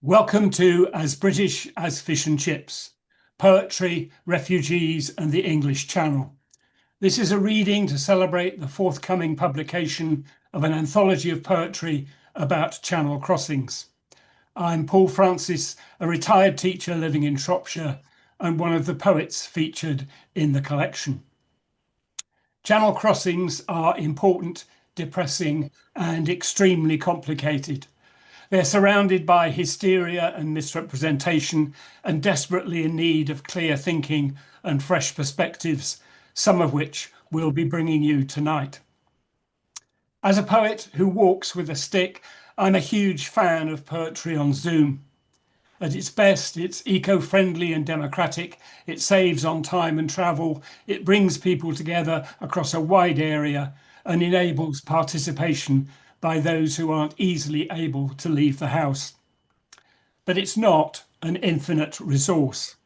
Welcome to As British as Fish and Chips, Poetry, Refugees and the English Channel. This is a reading to celebrate the forthcoming publication of an anthology of poetry about channel crossings. I'm Paul Francis, a retired teacher living in Shropshire and one of the poets featured in the collection. Channel crossings are important, depressing and extremely complicated. They're surrounded by hysteria and misrepresentation and desperately in need of clear thinking and fresh perspectives, some of which we'll be bringing you tonight. As a poet who walks with a stick, I'm a huge fan of poetry on Zoom. At its best, it's eco-friendly and democratic, it saves on time and travel, it brings people together across a wide area and enables participation by those who aren't easily able to leave the house. But it's not an infinite resource.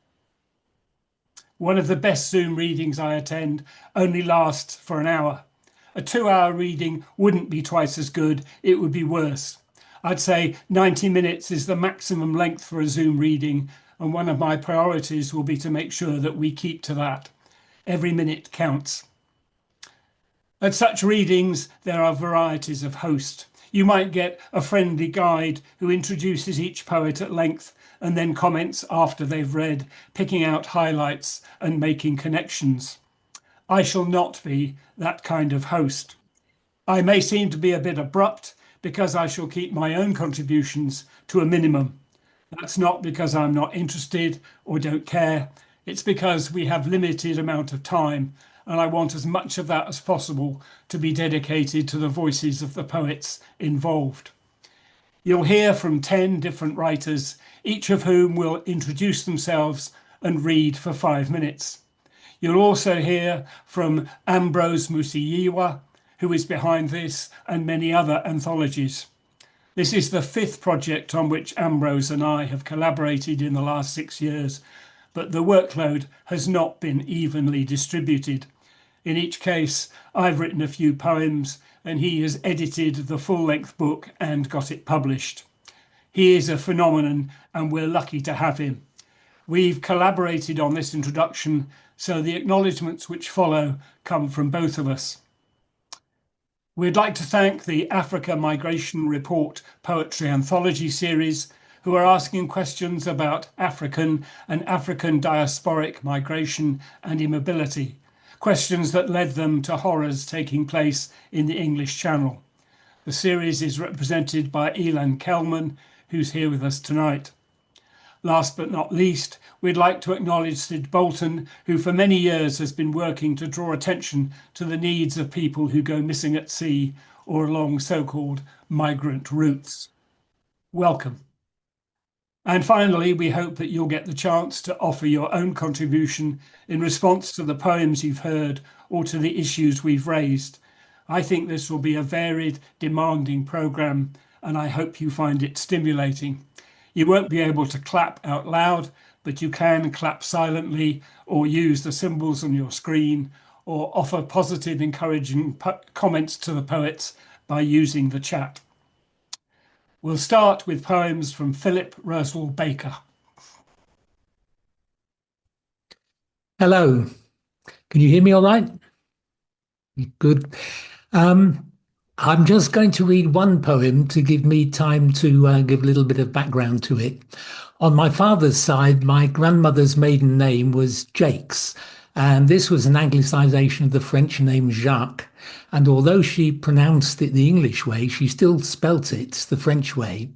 One of the best Zoom readings I attend only lasts for an hour. A 2-hour reading wouldn't be twice as good, it would be worse. I'd say 90 minutes is the maximum length for a Zoom reading, and one of my priorities will be to make sure that we keep to that. Every minute counts. At such readings, there are varieties of host. You might get a friendly guide who introduces each poet at length and then comments after they've read, picking out highlights and making connections. I shall not be that kind of host. I may seem to be a bit abrupt because I shall keep my own contributions to a minimum. That's not because I'm not interested or don't care. It's because we have limited amount of time and I want as much of that as possible to be dedicated to the voices of the poets involved. You'll hear from 10 different writers, each of whom will introduce themselves and read for 5 minutes. You'll also hear from Ambrose Musiyiwa, who is behind this and many other anthologies. This is the 5th project on which Ambrose and I have collaborated in the last 6 years, but the workload has not been evenly distributed. In each case, I've written a few poems and he has edited the full-length book and got it published. He is a phenomenon and we're lucky to have him. We've collaborated on this introduction, so the acknowledgements which follow come from both of us. We'd like to thank the Africa Migration Report Poetry Anthology series, who are asking questions about African and African diasporic migration and immobility, questions that led them to horrors taking place in the English Channel. The series is represented by Ilan Kelman, who's here with us tonight. Last but not least, we'd like to acknowledge Sid Bolton, who for many years has been working to draw attention to the needs of people who go missing at sea or along so-called migrant routes. Welcome. And finally, we hope that you'll get the chance to offer your own contribution in response to the poems you've heard or to the issues we've raised. I think this will be a varied, demanding programme, and I hope you find it stimulating. You won't be able to clap out loud, but you can clap silently or use the symbols on your screen or offer positive, encouraging comments to the poets by using the chat. We'll start with poems from Philip Rösel Baker. Hello, can you hear me all right? Good. I'm just going to read one poem to give me time to give a little bit of background to it. On my father's side, my grandmother's maiden name was Jakes, and this was an anglicisation of the French name Jacques. And although she pronounced it the English way, she still spelt it the French way.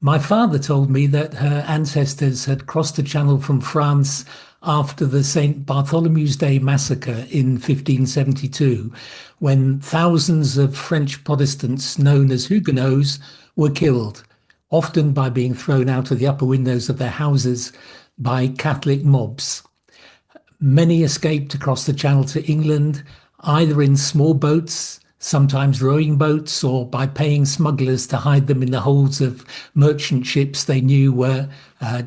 My father told me that her ancestors had crossed the Channel from France after the St. Bartholomew's Day massacre in 1572, when thousands of French Protestants known as Huguenots were killed, often by being thrown out of the upper windows of their houses by Catholic mobs. Many escaped across the Channel to England, either in small boats, sometimes rowing boats, or by paying smugglers to hide them in the holds of merchant ships they knew were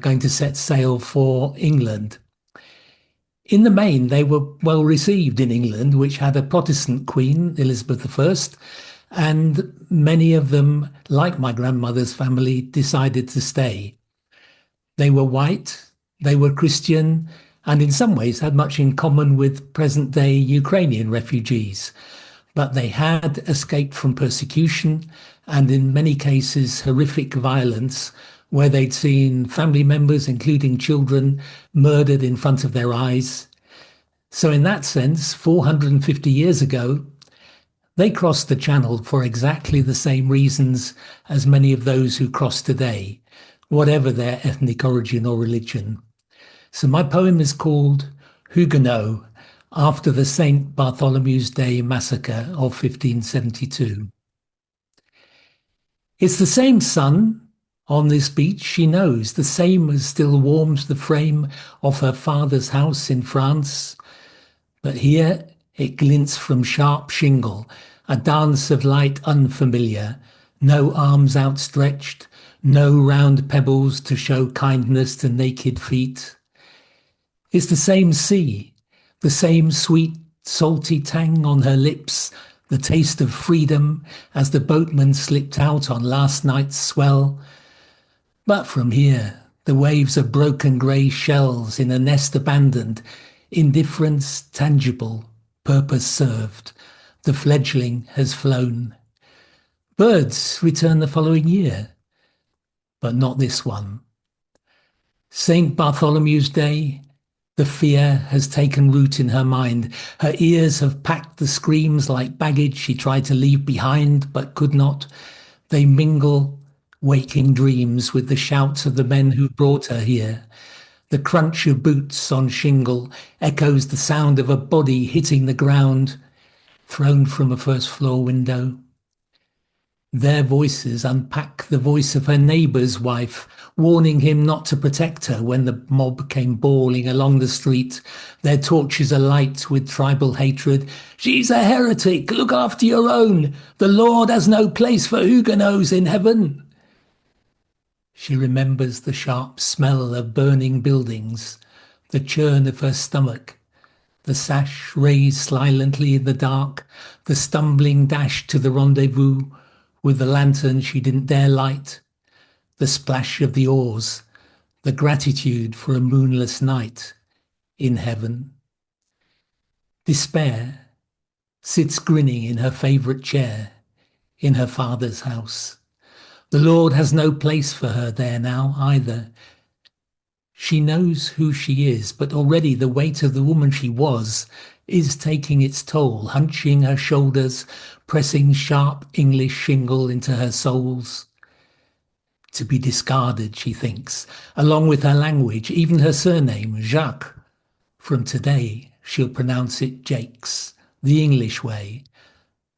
going to set sail for England. In the main, they were well received in England, which had a Protestant queen, Elizabeth I, and many of them, like my grandmother's family, decided to stay. They were white, they were Christian, and in some ways had much in common with present day Ukrainian refugees. But they had escaped from persecution and, in many cases, horrific violence, where they'd seen family members, including children, murdered in front of their eyes. So, in that sense, 450 years ago, they crossed the Channel for exactly the same reasons as many of those who cross today, whatever their ethnic origin or religion. So my poem is called Huguenot, after the St. Bartholomew's Day massacre of 1572. It's the same sun on this beach she knows, the same as still warms the frame of her father's house in France. But here it glints from sharp shingle, a dance of light unfamiliar, no arms outstretched, no round pebbles to show kindness to naked feet. It's the same sea, the same sweet, salty tang on her lips, the taste of freedom as the boatman slipped out on last night's swell. But from here, the waves are broken grey shells in a nest abandoned, indifference tangible, purpose served. The fledgling has flown. Birds return the following year, but not this one. St. Bartholomew's Day, the fear has taken root in her mind. Her ears have packed the screams like baggage she tried to leave behind but could not. They mingle waking dreams with the shouts of the men who brought her here. The crunch of boots on shingle echoes the sound of a body hitting the ground, thrown from a first-floor window. Their voices unpack the voice of her neighbour's wife, warning him not to protect her when the mob came bawling along the street, their torches alight with tribal hatred. "She's a heretic, look after your own. The Lord has no place for Huguenots in heaven." She remembers the sharp smell of burning buildings, the churn of her stomach, the sash raised silently in the dark, the stumbling dash to the rendezvous with the lantern she didn't dare light, the splash of the oars, the gratitude for a moonless night in heaven. Despair sits grinning in her favourite chair in her father's house. The Lord has no place for her there now either. She knows who she is, but already the weight of the woman she was is taking its toll, hunching her shoulders, pressing sharp English shingle into her soles. To be discarded, she thinks, along with her language, even her surname, Jacques. From today, she'll pronounce it Jakes, the English way.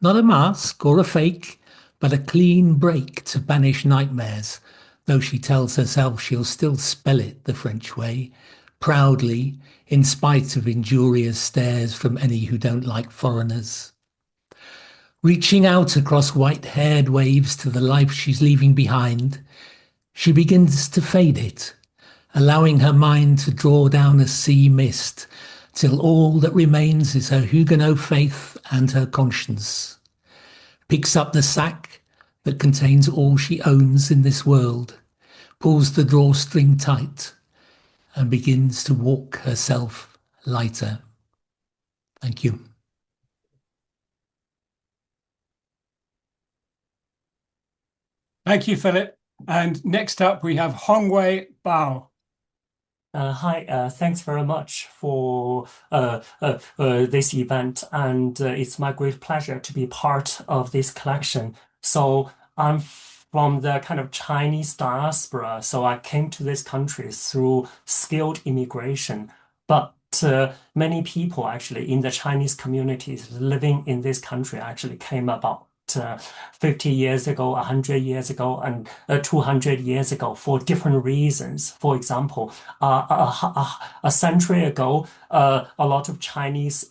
Not a mask or a fake, but a clean break to banish nightmares, though she tells herself she'll still spell it the French way, proudly, in spite of injurious stares from any who don't like foreigners. Reaching out across white-haired waves to the life she's leaving behind, she begins to fade it, allowing her mind to draw down a sea mist, till all that remains is her Huguenot faith and her conscience. Picks up the sack that contains all she owns in this world, pulls the drawstring tight, and begins to walk herself lighter. Thank you. Thank you, Philip. And next up, we have Hongwei Bao. Hi, thanks very much for this event, and it's my great pleasure to be part of this collection. So I'm from the kind of Chinese diaspora, so I came to this country through skilled immigration. But many people actually in the Chinese communities living in this country actually came about 50 years ago, 100 years ago, and 200 years ago for different reasons. For example, a century ago, a lot of Chinese,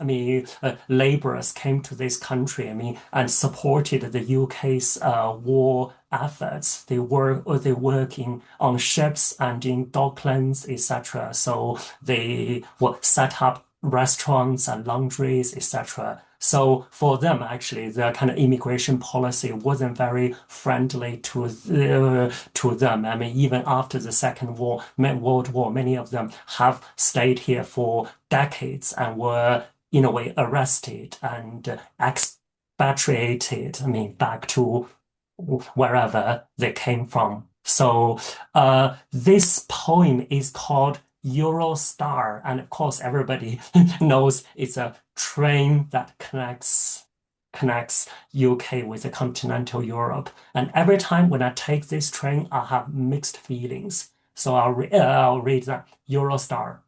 laborers came to this country, and supported the UK's war efforts. They were working on ships and in docklands, etc. So they set up restaurants and laundries, etc. So for them, actually, the kind of immigration policy wasn't very friendly to them. I mean, even after the Second World War, many of them have stayed here for decades and were, in a way, arrested and expatriated. I mean, back to wherever they came from. So this poem is called Eurostar, and of course everybody knows it's a train that connects UK with the continental Europe. And every time when I take this train, I have mixed feelings. So I'll read that. Eurostar.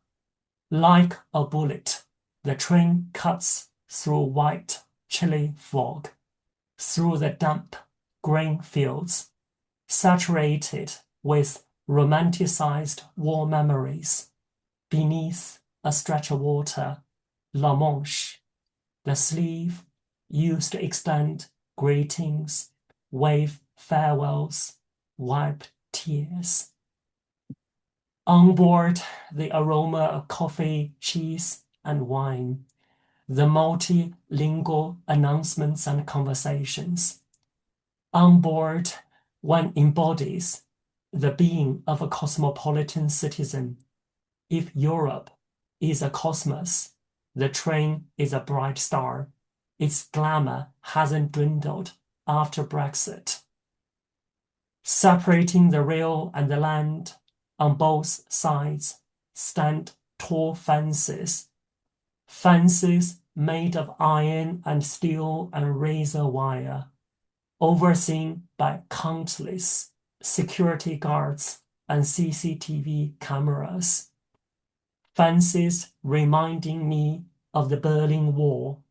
Like a bullet, the train cuts through white, chilly fog, through the damp grain fields, saturated with romanticized war memories. Beneath a stretch of water, La Manche, the sleeve used to extend greetings, wave farewells, wipe tears. On board, the aroma of coffee, cheese, and wine, the multilingual announcements and conversations. On board, one embodies the being of a cosmopolitan citizen. If Europe is a cosmos, the train is a bright star. Its glamour hasn't dwindled after Brexit. Separating the rail and the land, on both sides stand tall fences. Fences made of iron and steel and razor wire, overseen by countless security guards and CCTV cameras. Fences reminding me of the Berlin Wall.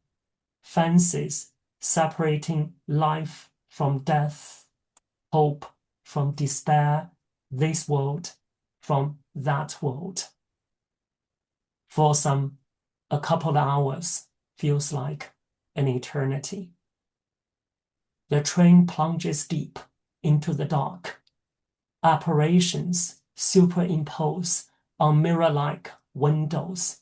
Fences separating life from death, hope from despair, this world from that world. For some, a couple of hours feels like an eternity. The train plunges deep into the dark. Apparitions superimpose on mirror-like windows.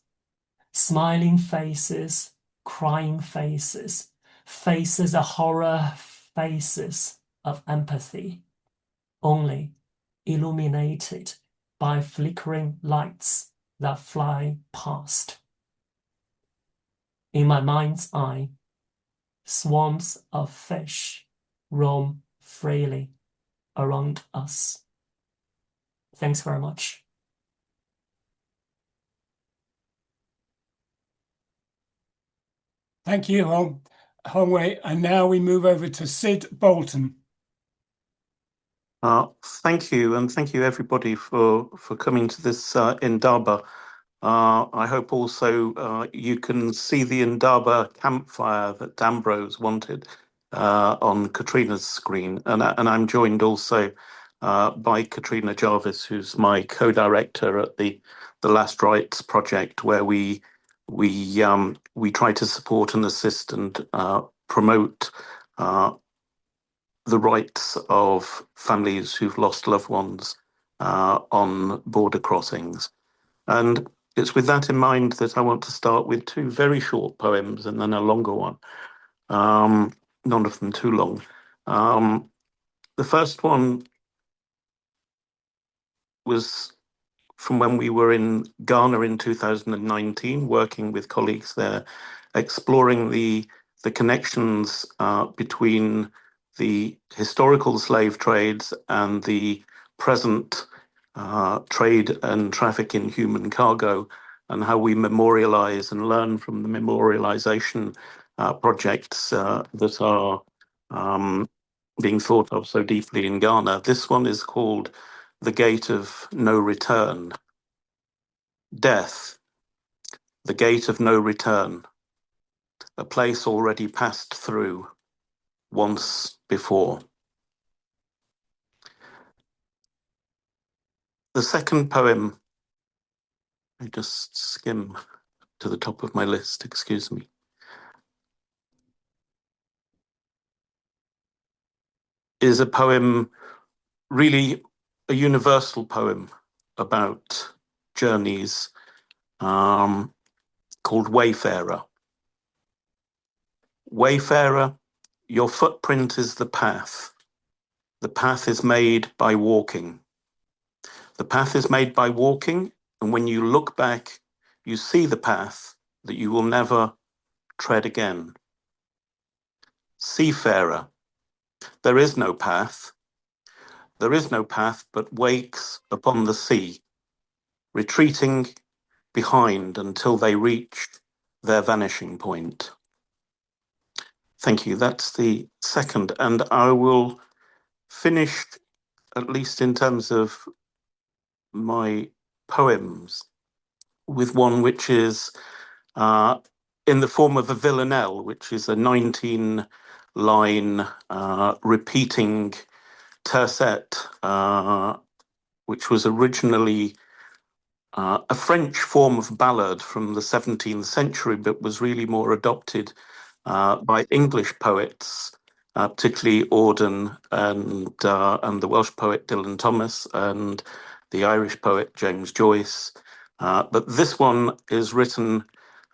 Smiling faces, crying faces, faces of horror, faces of empathy, only illuminated by flickering lights that fly past. In my mind's eye, swarms of fish roam freely around us. Thanks very much. Thank you, Hongwei. And now we move over to Sid Bolton. Thank you, and thank you everybody for coming to this indaba. I hope also you can see the indaba campfire that Dambrose wanted on Katrina's screen, and I'm joined also by Katrina Jarvis, who's my co-director at the Last Rites project, where we try to support and assist and promote the rights of families who've lost loved ones on border crossings. And it's with that in mind that I want to start with two very short poems and then a longer one, none of them too long. The first one was from when we were in Ghana in 2019, working with colleagues there, exploring the connections between the historical slave trades and the present trade and traffic in human cargo, and how we memorialize and learn from the memorialization projects that are being thought of so deeply in Ghana. This one is called The Gate of No Return. Death, the gate of no return, a place already passed through once before. The second poem, I just skim to the top of my list, excuse me. Is a poem, really a universal poem about journeys, called Wayfarer. Wayfarer, your footprint is the path. The path is made by walking. The path is made by walking, and when you look back, you see the path that you will never tread again. Seafarer, there is no path. There is no path but wakes upon the sea, retreating behind until they reach their vanishing point. Thank you. That's the second. And I will finish, at least in terms of my poems, with one which is in the form of a villanelle, which is a 19-line repeating tercet, which was originally a French form of ballad from the 17th century, but was really more adopted by English poets, particularly Auden and the Welsh poet Dylan Thomas and the Irish poet James Joyce. But this one is written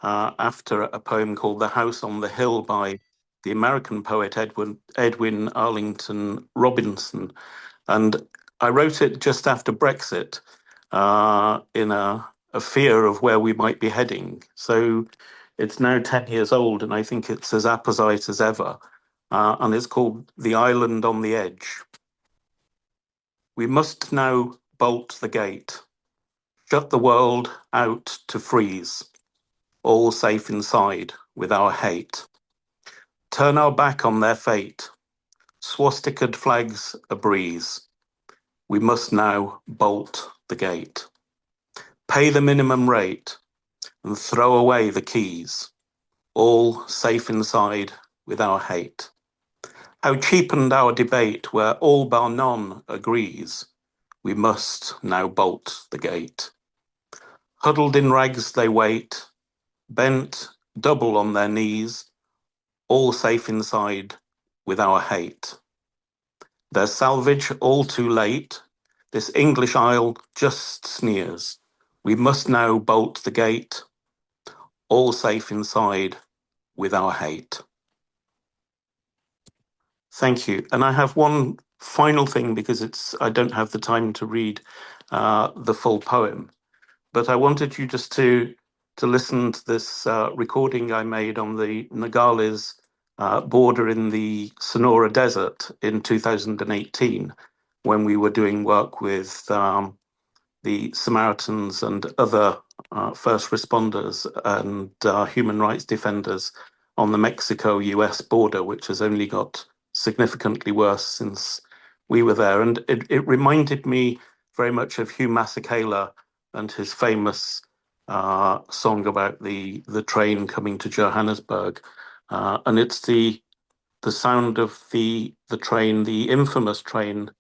after a poem called The House on the Hill by the American poet Edwin Arlington Robinson. And I wrote it just after Brexit in a fear of where we might be heading. So it's now 10 years old, and I think it's as apposite as ever. And it's called The Island on the Edge. We must now bolt the gate, shut the world out to freeze, all safe inside with our hate. Turn our back on their fate, swastikaed flags a breeze. We must now bolt the gate. Pay the minimum rate and throw away the keys, all safe inside with our hate. How cheapened our debate where all bar none agrees. We must now bolt the gate. Huddled in rags they wait, bent double on their knees, all safe inside with our hate. Their salvage all too late, this English Isle just sneers. We must now bolt the gate, all safe inside with our hate. Thank you. And I have one final thing because I don't have the time to read the full poem, but I wanted you just to listen to this recording I made on the Nogales border in the Sonora Desert in 2018, when we were doing work with the Samaritans and other first responders and human rights defenders on the Mexico-US border, which has only got significantly worse since we were there. And it reminded me very much of Hugh Masekela and his famous song about the train coming to Johannesburg. And it's the sound of the train, the infamous train,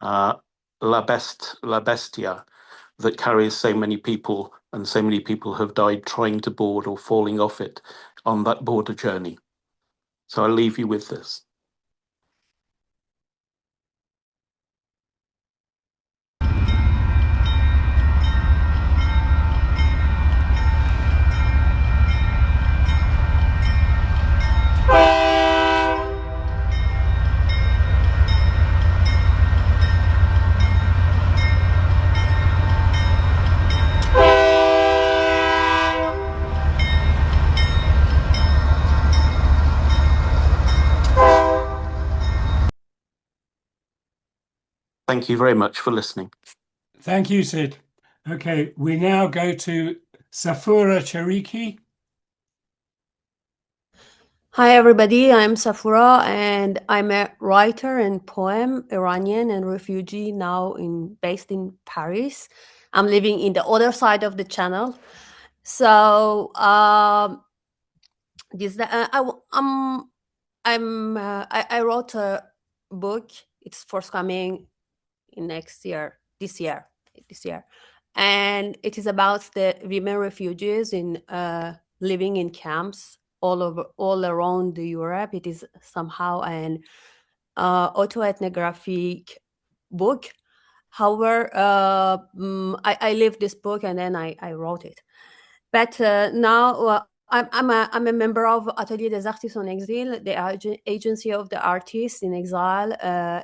La Bestia, that carries so many people, and so many people have died trying to board or falling off it on that border journey. So I'll leave you with this. Thank you very much for listening. Thank you, Sid. Okay, we now go to Safoora Cheriki. Hi, everybody. I'm Safoora, and I'm a writer and poem, Iranian and refugee, now based in Paris. I'm living in the other side of the channel. So I wrote a book. It's forthcoming this year, and it is about the women refugees in living in camps all around Europe. It is somehow an autoethnographic book. However, I lived this book and then I wrote it. But now I'm a member of Atelier des Artistes en Exil, the agency of the artists in exile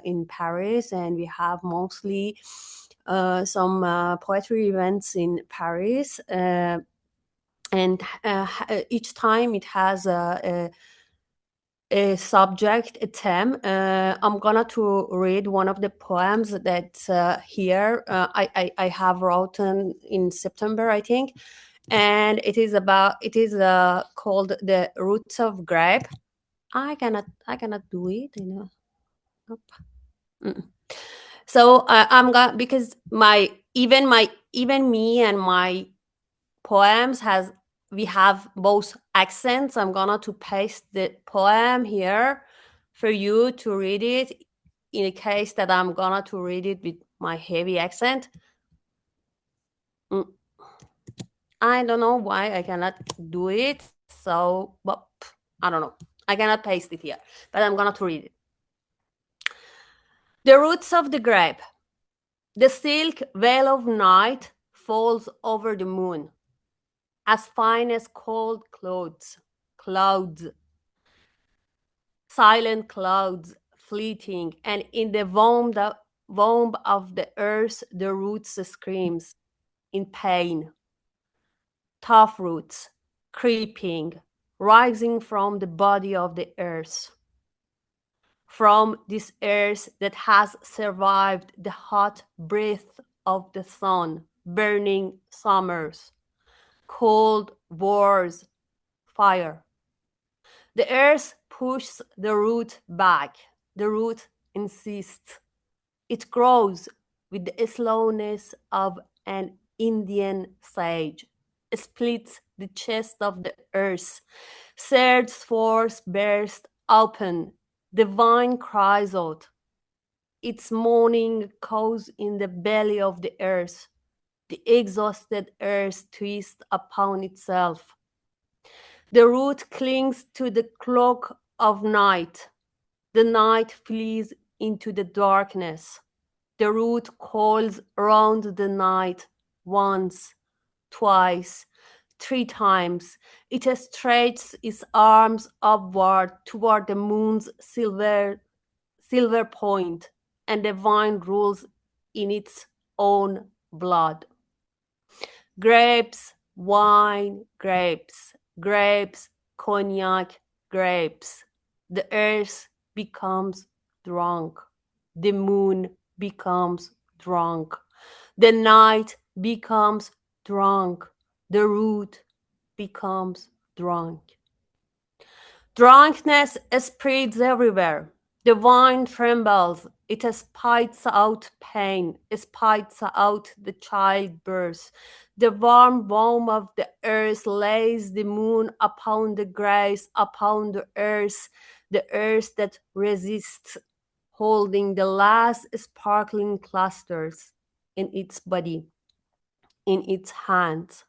in Paris, and we have mostly some poetry events in Paris, and each time it has a subject, a theme. I'm gonna to read one of the poems that here I have written in September, I think, and it is called The Roots of Grape. I cannot do it, you know. Nope. So I'm gonna, because even me and my poems we have both accents. I'm gonna to paste the poem here for you to read it in a case that I'm gonna to read it with my heavy accent. I don't know why I cannot do it. So, but I don't know. I cannot paste it here, but I'm gonna to read it. The roots of the grape. The silk veil of night falls over the moon, as fine as cold clouds, silent clouds fleeting, and in the womb of the earth the roots screams in pain. Tough roots, creeping, rising from the body of the earth. From this earth that has survived the hot breath of the sun, burning summers, cold wars, fire. The earth pushes the root back. The root insists. It grows with the slowness of an Indian sage. It splits the chest of the earth. Surge force bursts open. The vine cries out. Its moaning echoes in the belly of the earth. The exhausted earth twists upon itself. The root clings to the cloak of night. The night flees into the darkness. The root coils round the night once, twice, 3 times. It stretches its arms upward toward the moon's silver point, and the vine rules in its own blood. Grapes, wine, grapes, grapes, cognac, grapes. The earth becomes drunk. The moon becomes drunk. The night becomes drunk. The root becomes drunk. Drunkenness spreads everywhere. The vine trembles. It spits out pain. It spits out the childbirth. The warm womb of the earth lays the moon upon the grass, upon the earth that resists, holding the last sparkling clusters in its body, in its hands.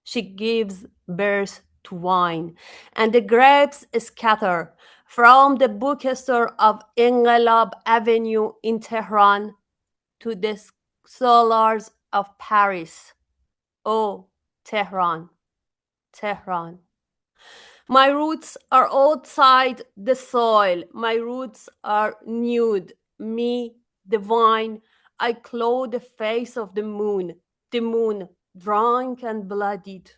She gives birth to wine, and the grapes scatter from the bookstore of Ingelab Avenue in Tehran to the solars of Paris. Oh, Tehran, Tehran. My roots are outside the soil. My roots are nude. Me, the vine, I clothe the face of the moon, drunk and bloodied.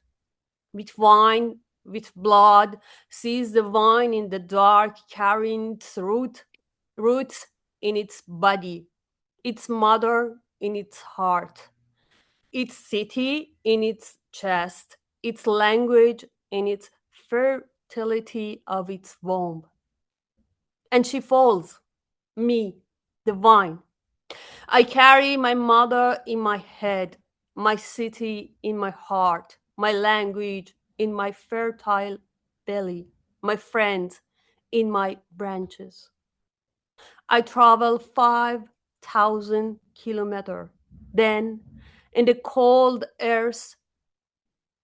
With wine, with blood, sees the vine in the dark, carrying its roots in its body, its mother in its heart, its city in its chest, its language in its fertility of its womb. And she falls, me, the vine. I carry my mother in my head, my city in my heart, my language in my fertile belly, my friends in my branches. I travel 5,000 kilometers. Then, in the cold earth,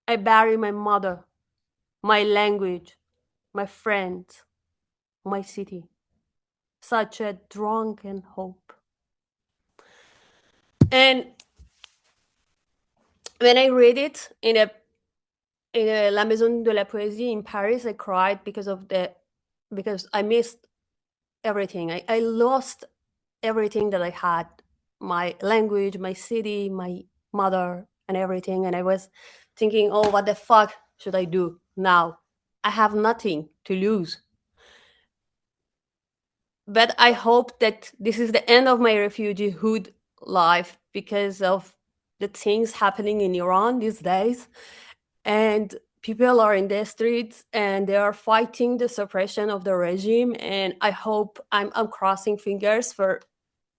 I bury my mother, my language, my friends, my city. Such a drunken hope. And when I read it in in La Maison de la Poésie in Paris, I cried because I missed everything. I lost everything that I had, my language, my city, my mother, and everything. And I was thinking, oh, what the fuck should I do now? I have nothing to lose. But I hope that this is the end of my refugeehood life because of the things happening in Iran these days. And people are in the streets and they are fighting the suppression of the regime. And I hope I'm crossing fingers for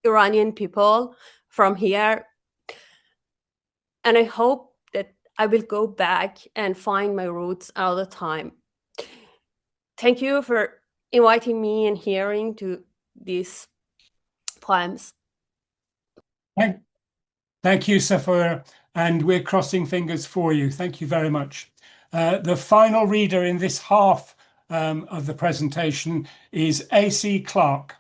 Iranian people from here. And I hope that I will go back and find my roots another time. Thank you for inviting me and hearing to these poems. Thank you, Safoora, and we're crossing fingers for you. Thank you very much. The final reader in this half of the presentation is A.C. Clarke.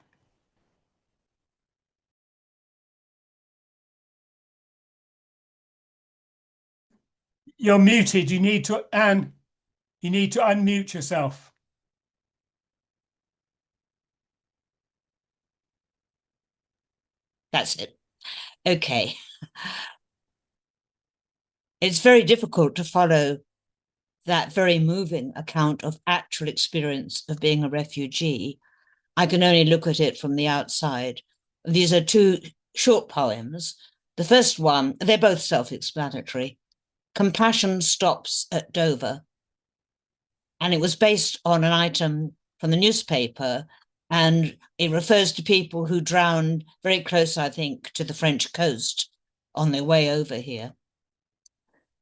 You're muted. You need to unmute yourself. That's it. Okay. It's very difficult to follow that very moving account of actual experience of being a refugee. I can only look at it from the outside. These are two short poems. The first one, they're both self-explanatory. Compassion Stops at Dover. And it was based on an item from the newspaper, and it refers to people who drowned very close, I think, to the French coast on their way over here.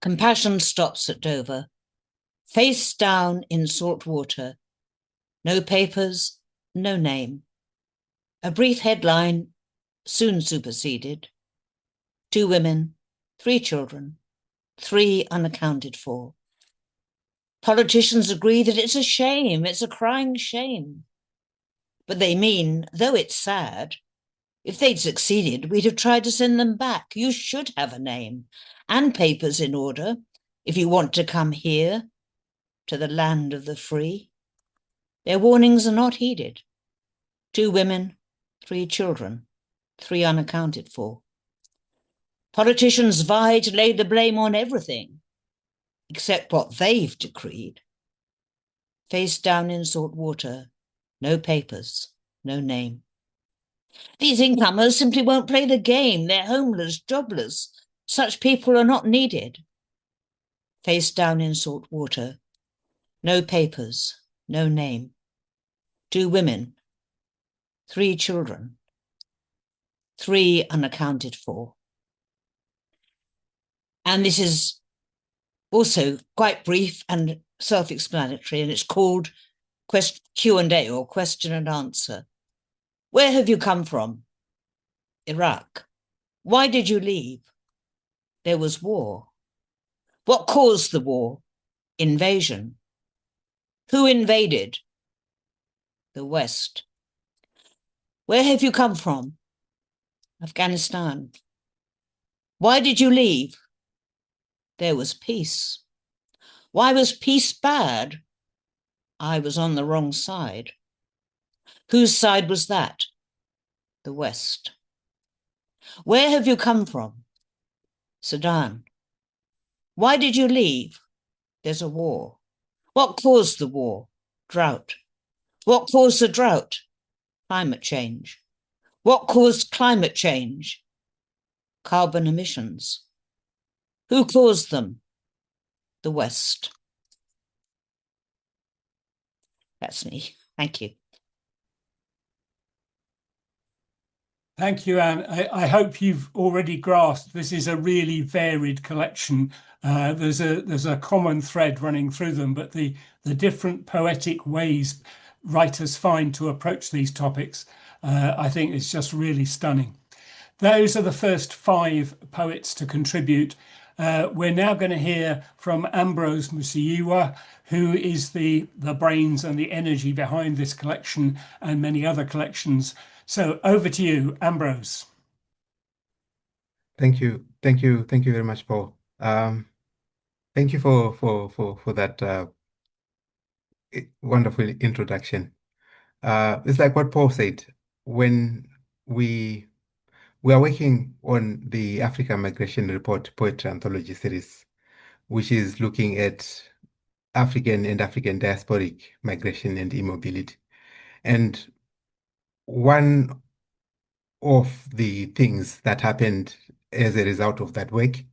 Compassion stops at Dover, face down in salt water, no papers, no name. A brief headline soon superseded. 2 women, 3 children, 3 unaccounted for. Politicians agree that it's a shame, it's a crying shame. But they mean, though it's sad, if they'd succeeded, we'd have tried to send them back. You should have a name and papers in order if you want to come here, to the land of the free. Their warnings are not heeded. 2 women, 3 children, 3 unaccounted for. Politicians vie to lay the blame on everything, except what they've decreed. Face down in salt water, no papers, no name. These incomers simply won't play the game. They're homeless, jobless. Such people are not needed. Face down in salt water, no papers, no name. 2 women, 3 children, 3 unaccounted for. And this is also quite brief and self-explanatory, and it's called Q&A, or question and answer. Where have you come from? Iraq. Why did you leave? There was war. What caused the war? Invasion. Who invaded? The West. Where have you come from? Afghanistan. Why did you leave? There was peace. Why was peace bad? I was on the wrong side. Whose side was that? The West. Where have you come from? Sudan. Why did you leave? There's a war. What caused the war? Drought. What caused the drought? Climate change. What caused climate change? Carbon emissions. Who caused them? The West. That's me. Thank you. Thank you, Anne. I hope you've already grasped this is a really varied collection. There's a common thread running through them, but the different poetic ways writers find to approach these topics, I think is just really stunning. Those are the first 5 poets to contribute. We're now going to hear from Ambrose Musiyiwa, who is the brains and the energy behind this collection and many other collections. So over to you, Ambrose. Thank you very much, Paul. Thank you for that wonderful introduction. It's like what Paul said, when we are working on the African Migration Report Poetry Anthology series, which is looking at African and African diasporic migration and immobility. And one of the things that happened as a result of that work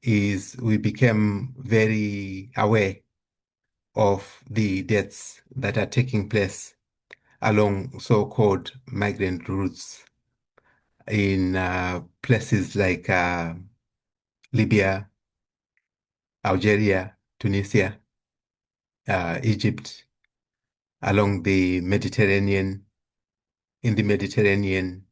is we became very aware of the deaths that are taking place along so-called migrant routes in places like Libya, Algeria, Tunisia, Egypt, along the Mediterranean, in the Mediterranean,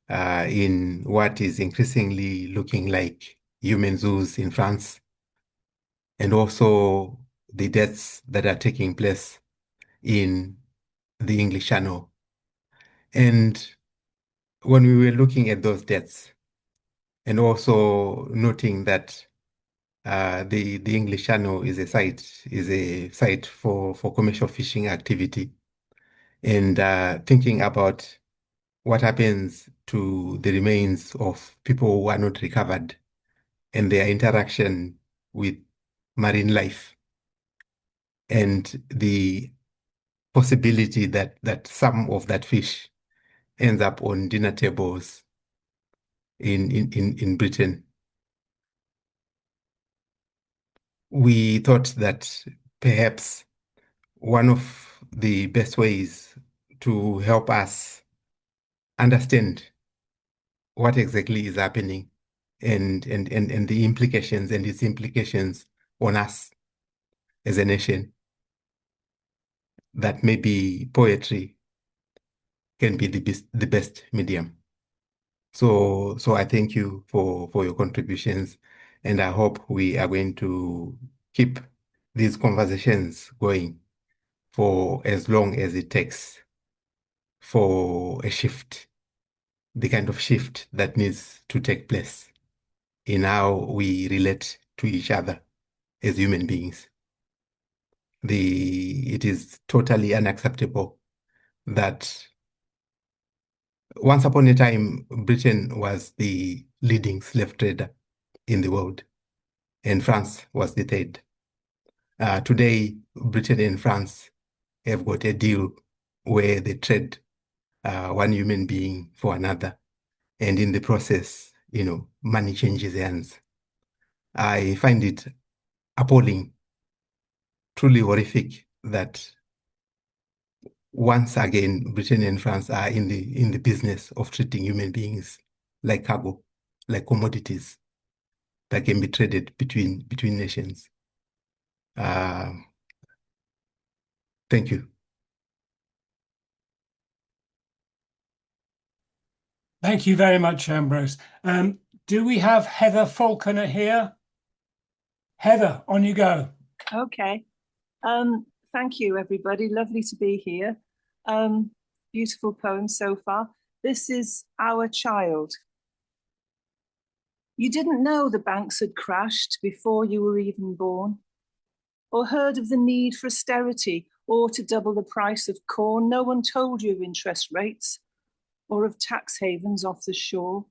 in what is increasingly looking like human zoos in France, and also the deaths that are taking place in the English Channel. And when we were looking at those deaths, and also noting that the English Channel is a site for commercial fishing activity, and thinking about what happens to the remains of people who are not recovered and their interaction with marine life, and the possibility that some of that fish ends up on dinner tables in Britain. We thought that perhaps one of the best ways to help us understand what exactly is happening and the implications and its implications on us as a nation, that maybe poetry can be the best medium. So I thank you for your contributions, and I hope we are going to keep these conversations going for as long as it takes for a shift, the kind of shift that needs to take place in how we relate to each other as human beings. It is totally unacceptable that once upon a time, Britain was the leading slave trader in the world, and France was the third. Today, Britain and France have got a deal where they trade one human being for another, and in the process, money changes hands. I find it appalling, truly horrific, that once again Britain and France are in the business of treating human beings like cargo, like commodities that can be traded between nations. Thank you. Thank you very much, Ambrose. Do we have Heather Falconer here? Heather, on you go. Okay. Thank you, everybody. Lovely to be here. Beautiful poem so far. This is Our Child. You didn't know the banks had crashed before you were even born, or heard of the need for austerity or to double the price of corn. No one told you of interest rates or of tax havens off the shore.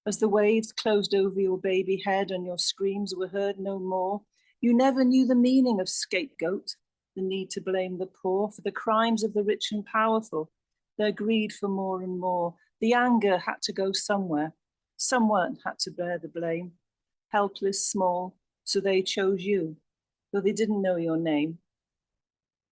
As the waves closed over your baby head and your screams were heard no more, you never knew the meaning of scapegoat, the need to blame the poor for the crimes of the rich and powerful, their greed for more and more. The anger had to go somewhere. Someone had to bear the blame. Helpless, small, so they chose you, though they didn't know your name.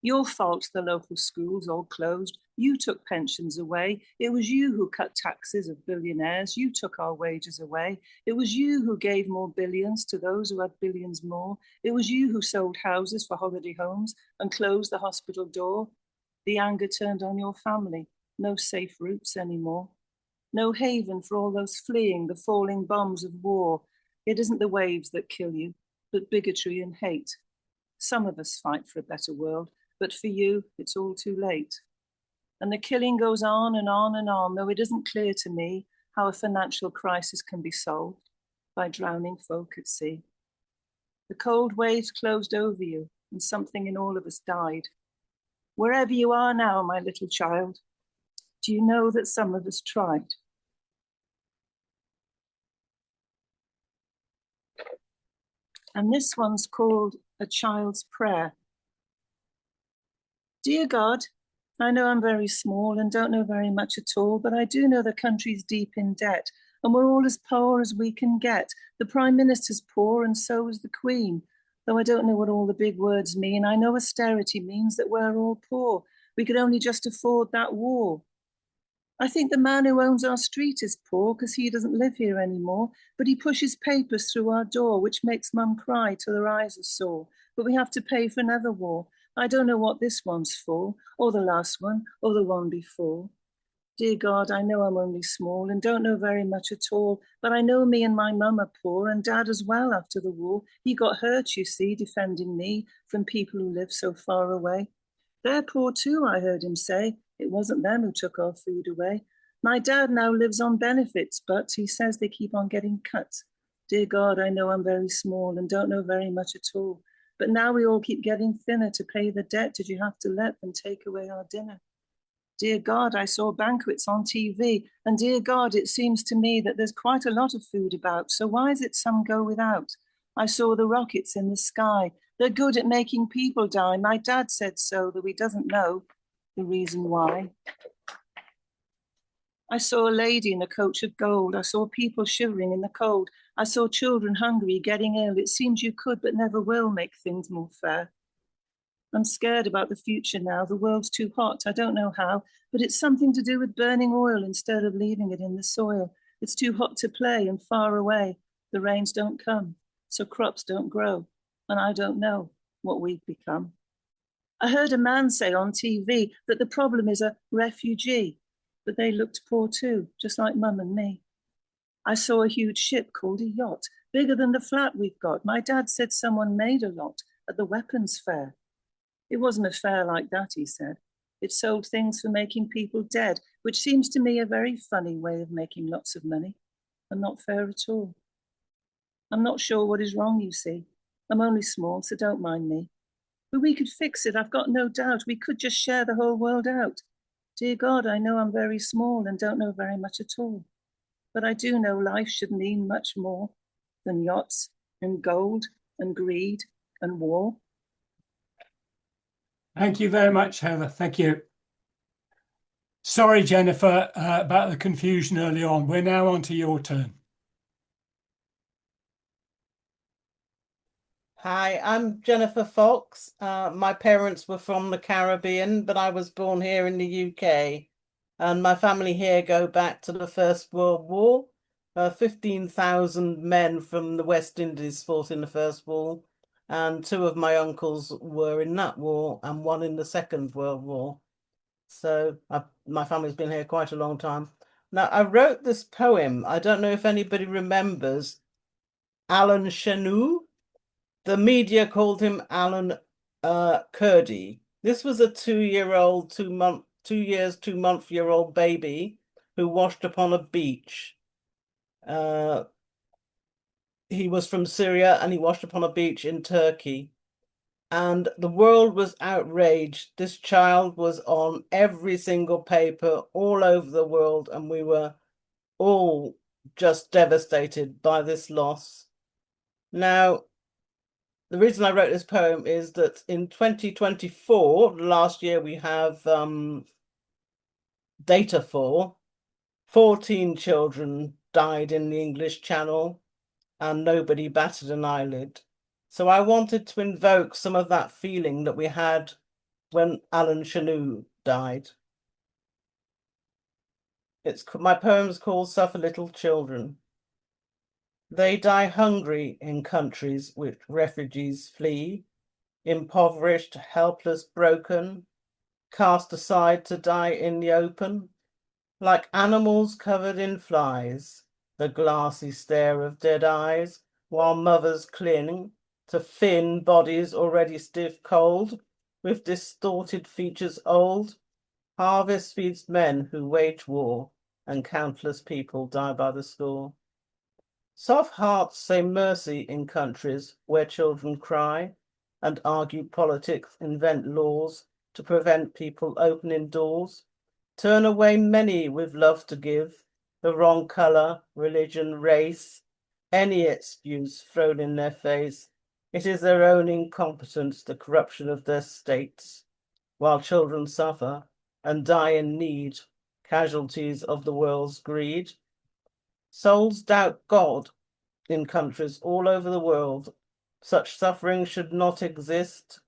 Your fault the local schools all closed. You took pensions away. It was you who cut taxes of billionaires. You took our wages away. It was you who gave more billions to those who had billions more. It was you who sold houses for holiday homes and closed the hospital door. The anger turned on your family. No safe routes anymore. No haven for all those fleeing the falling bombs of war. It isn't the waves that kill you, but bigotry and hate. Some of us fight for a better world, but for you, it's all too late. And the killing goes on and on and on, though it isn't clear to me how a financial crisis can be solved by drowning folk at sea. The cold waves closed over you, and something in all of us died. Wherever you are now, my little child, do you know that some of us tried? And this one's called A Child's Prayer. Dear God, I know I'm very small and don't know very much at all, but I do know the country's deep in debt and we're all as poor as we can get. The Prime Minister's poor and so is the Queen. Though I don't know what all the big words mean, I know austerity means that we're all poor. We could only just afford that war. I think the man who owns our street is poor because he doesn't live here anymore, but he pushes papers through our door, which makes Mum cry till her eyes are sore. But we have to pay for another war. I don't know what this one's for, or the last one, or the one before. Dear God, I know I'm only small and don't know very much at all, but I know me and my mum are poor and Dad as well after the war. He got hurt, you see, defending me from people who live so far away. They're poor too, I heard him say. It wasn't them who took our food away. My dad now lives on benefits, but he says they keep on getting cut. Dear God, I know I'm very small and don't know very much at all. But now we all keep getting thinner to pay the debt. Did you have to let them take away our dinner? Dear God, I saw banquets on TV, and dear God, it seems to me that there's quite a lot of food about, so why is it some go without? I saw the rockets in the sky. They're good at making people die. My dad said so, though he doesn't know the reason why. I saw a lady in a coach of gold. I saw people shivering in the cold. I saw children hungry, getting ill. It seems you could, but never will, make things more fair. I'm scared about the future now. The world's too hot. I don't know how, but it's something to do with burning oil instead of leaving it in the soil. It's too hot to play and far away. The rains don't come, so crops don't grow. And I don't know what we've become. I heard a man say on TV that the problem is a refugee, but they looked poor too, just like Mum and me. I saw a huge ship called a yacht, bigger than the flat we've got. My dad said someone made a lot at the weapons fair. It wasn't a fair like that, he said. It sold things for making people dead, which seems to me a very funny way of making lots of money, and not fair at all. I'm not sure what is wrong, you see. I'm only small, so don't mind me. But we could fix it, I've got no doubt. We could just share the whole world out. Dear God, I know I'm very small and don't know very much at all. But I do know life should mean much more than yachts and gold and greed and war. Thank you very much, Heather. Thank you. Sorry, Jennifer, about the confusion early on. We're now on to your turn. Hi, I'm Jennifer Fox. My parents were from the Caribbean, but I was born here in the UK. And my family here go back to the First World War. 15,000 men from the West Indies fought in the First War. And 2 of my uncles were in that war and 1 in the Second World War. So my family's been here quite a long time. Now, I wrote this poem. I don't know if anybody remembers Alan Chenou. The media called him Alan Kurdi. This was a 2-year-old, 2-month-year-old baby who washed upon a beach. He was from Syria and he washed upon a beach in Turkey. And the world was outraged. This child was on every single paper all over the world, and we were all just devastated by this loss. Now, the reason I wrote this poem is that in 2024, last year, we have data for 14 children died in the English Channel and nobody batted an eyelid. So I wanted to invoke some of that feeling that we had when Alan Chenou died. My poem's called Suffer Little Children. They die hungry in countries which refugees flee, impoverished, helpless, broken, cast aside to die in the open, like animals covered in flies, the glassy stare of dead eyes, while mothers cling to thin bodies already stiff cold, with distorted features old. Harvest feeds men who wage war, and countless people die by the score. Soft hearts say mercy in countries where children cry and argue politics, invent laws to prevent people opening doors, turn away many with love to give, the wrong colour, religion, race, any excuse thrown in their face. It is their own incompetence, the corruption of their states, while children suffer and die in need, casualties of the world's greed. Souls doubt God in countries all over the world. Such suffering should not exist.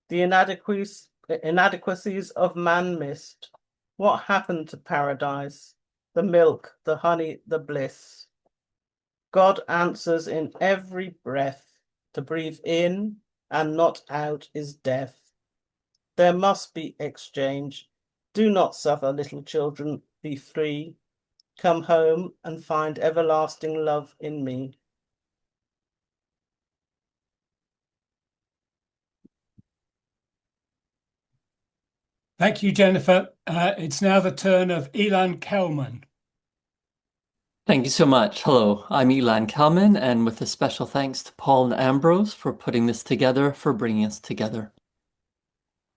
The inadequacies of man missed. What happened to paradise? The milk, the honey, the bliss. God answers in every breath. To breathe in and not out is death. There must be exchange. Do not suffer, little children, be free. Come home and find everlasting love in me. Thank you, Jennifer. It's now the turn of Ilan Kelman. Thank you so much. Hello, I'm Ilan Kelman, and with a special thanks to Paul and Ambrose for putting this together, for bringing us together.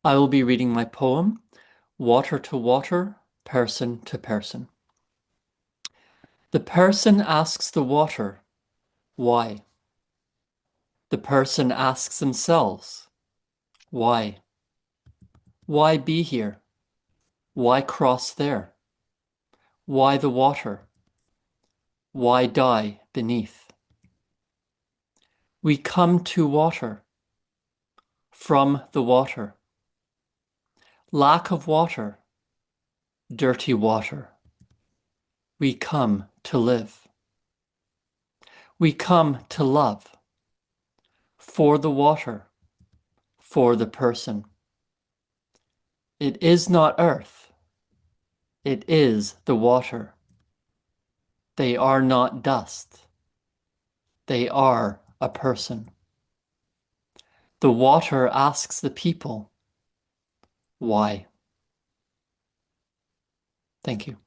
I will be reading my poem, Water to Water, Person to Person. The person asks the water, why? The person asks themselves, why? Why be here? Why cross there? Why the water? Why die beneath? We come to water, from the water. Lack of water, dirty water. We come to live. We come to love, for the water, for the person. It is not earth, it is the water. They are not dust, they are a person. The water asks the people, why? Thank you.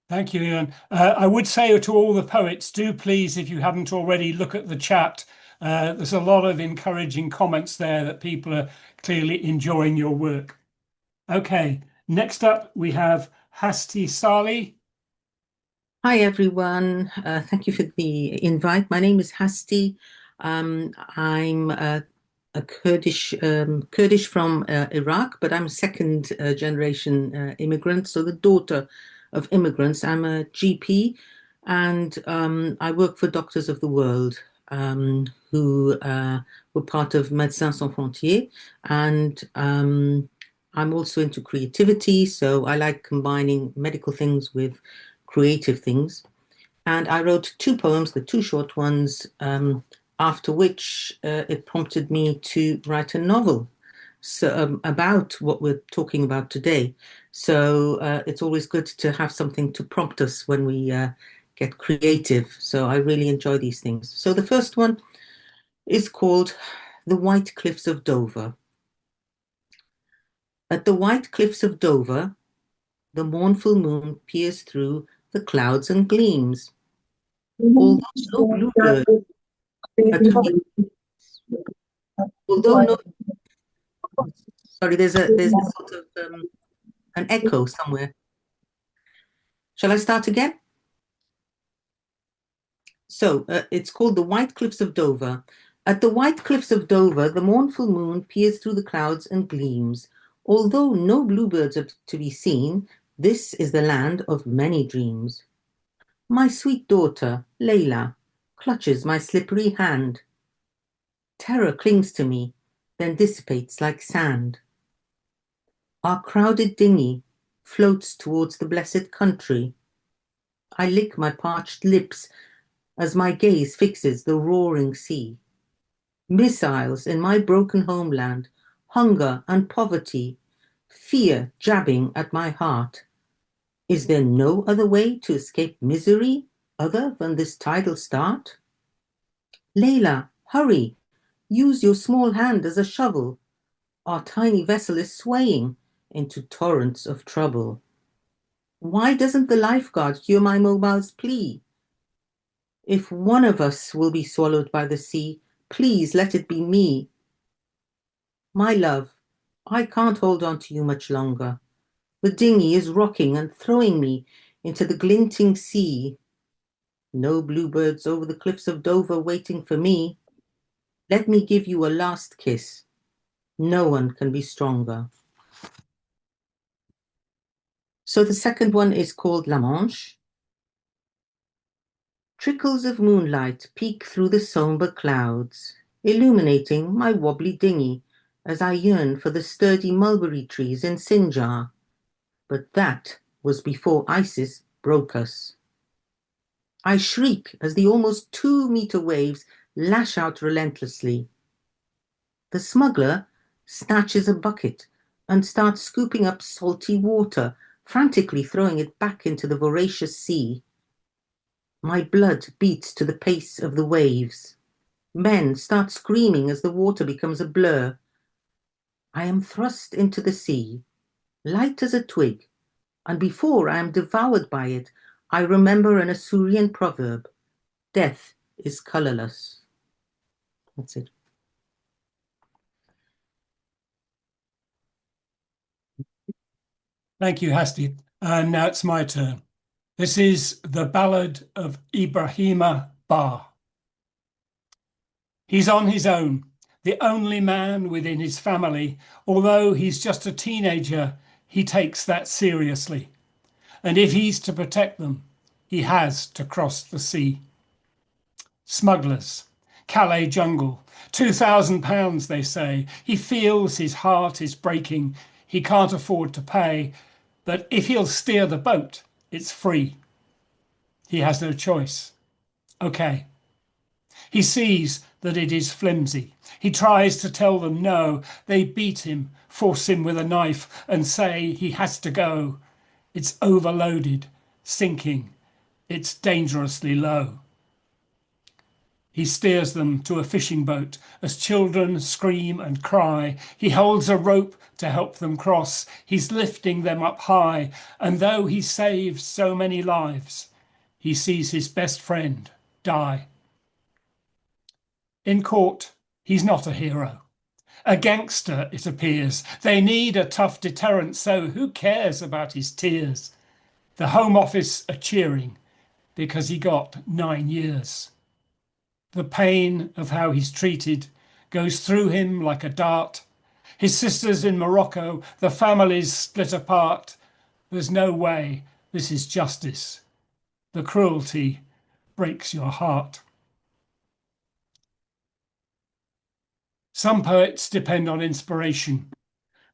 Thank you, Ian. I would say to all the poets, do please, if you haven't already, look at the chat. There's a lot of encouraging comments there that people are clearly enjoying your work. Okay, next up we have Hastie Salih. Hi, everyone. Thank you for the invite. My name is Hastie. I'm a Kurdish from Iraq, but I'm a second generation immigrant, so the daughter of immigrants. I'm a GP, and I work for Doctors of the World, who were part of Médecins Sans Frontières, and I'm also into creativity, so I like combining medical things with creative things. And I wrote two poems, the two short ones, after which it prompted me to write a novel about what we're talking about today. So it's always good to have something to prompt us when we get creative. So I really enjoy these things. So the first one is called The White Cliffs of Dover. At the white cliffs of Dover, the mournful moon peers through the clouds and gleams. Although no bluebird, sorry, there's a sort of an echo somewhere. Shall I start again? So it's called The White Cliffs of Dover. At the white cliffs of Dover, the mournful moon peers through the clouds and gleams. Although no bluebirds are to be seen, this is the land of many dreams. My sweet daughter, Layla, clutches my slippery hand. Terror clings to me, then dissipates like sand. Our crowded dinghy floats towards the blessed country. I lick my parched lips as my gaze fixes the roaring sea. Missiles in my broken homeland, hunger and poverty, fear jabbing at my heart. Is there no other way to escape misery other than this tidal start? Layla, hurry, use your small hand as a shovel. Our tiny vessel is swaying into torrents of trouble. Why doesn't the lifeguard hear my mobile's plea? If one of us will be swallowed by the sea, please let it be me. My love, I can't hold on to you much longer. The dinghy is rocking and throwing me into the glinting sea. No bluebirds over the cliffs of Dover waiting for me. Let me give you a last kiss. No one can be stronger. So the second one is called La Manche. Trickles of moonlight peek through the sombre clouds, illuminating my wobbly dinghy as I yearn for the sturdy mulberry trees in Sinjar. But that was before ISIS broke us. I shriek as the almost 2-meter waves lash out relentlessly. The smuggler snatches a bucket and starts scooping up salty water, frantically throwing it back into the voracious sea. My blood beats to the pace of the waves. Men start screaming as the water becomes a blur. I am thrust into the sea, light as a twig, and before I am devoured by it, I remember an Assyrian proverb, death is colorless. That's it. Thank you, Hastie. And now it's my turn. This is the Ballad of Ibrahima Ba. He's on his own, the only man within his family. Although he's just a teenager, he takes that seriously. And if he's to protect them, he has to cross the sea. Smugglers, Calais jungle, £2,000 they say. He feels his heart is breaking. He can't afford to pay, but if he'll steer the boat, it's free. He has no choice. Okay. He sees that it is flimsy. He tries to tell them no. They beat him, force him with a knife and say he has to go. It's overloaded, sinking. It's dangerously low. He steers them to a fishing boat as children scream and cry. He holds a rope to help them cross. He's lifting them up high. And though he saves so many lives, he sees his best friend die. In court, he's not a hero. A gangster, it appears. They need a tough deterrent, so who cares about his tears? The Home Office are cheering because he got 9 years. The pain of how he's treated goes through him like a dart. His sister's in Morocco, the family's split apart. There's no way this is justice. The cruelty breaks your heart. Some poets depend on inspiration.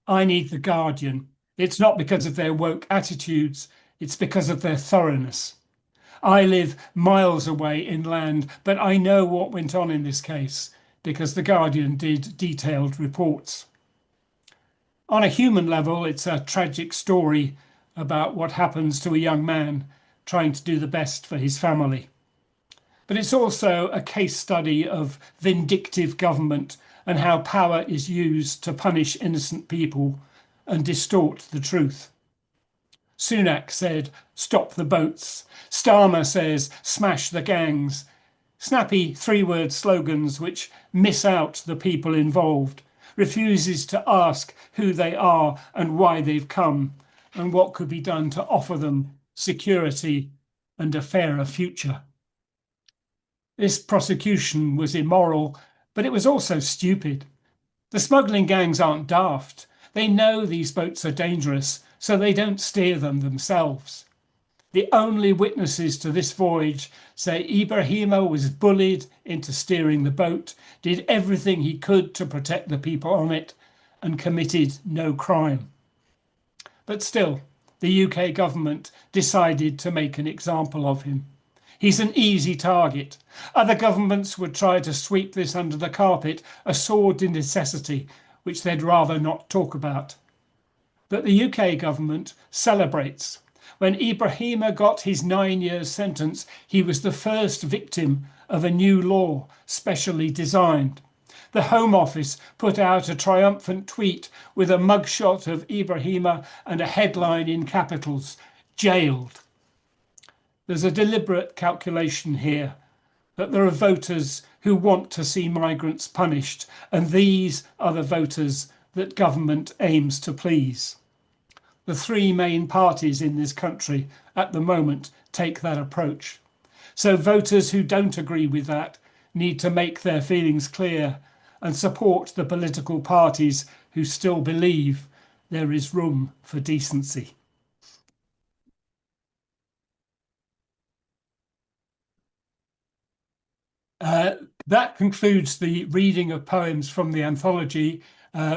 I need The Guardian. It's not because of their woke attitudes, it's because of their thoroughness. I live miles away inland, but I know what went on in this case because The Guardian did detailed reports. On a human level, it's a tragic story about what happens to a young man trying to do the best for his family. But it's also a case study of vindictive government and how power is used to punish innocent people and distort the truth. Sunak said, stop the boats. Starmer says, smash the gangs. Snappy 3-word slogans which miss out the people involved, refuses to ask who they are and why they've come and what could be done to offer them security and a fairer future. This prosecution was immoral, but it was also stupid. The smuggling gangs aren't daft. They know these boats are dangerous, so they don't steer them themselves. The only witnesses to this voyage say Ibrahima was bullied into steering the boat, did everything he could to protect the people on it, and committed no crime. But still, the UK government decided to make an example of him. He's an easy target. Other governments would try to sweep this under the carpet, a sword in necessity, which they'd rather not talk about. But the UK government celebrates. When Ibrahima got his 9-year sentence, he was the first victim of a new law specially designed. The Home Office put out a triumphant tweet with a mugshot of Ibrahima and a headline in capitals, jailed. There's a deliberate calculation here that there are voters who want to see migrants punished, and these are the voters that government aims to please. The three main parties in this country at the moment take that approach. So voters who don't agree with that need to make their feelings clear and support the political parties who still believe there is room for decency. That concludes the reading of poems from the anthology.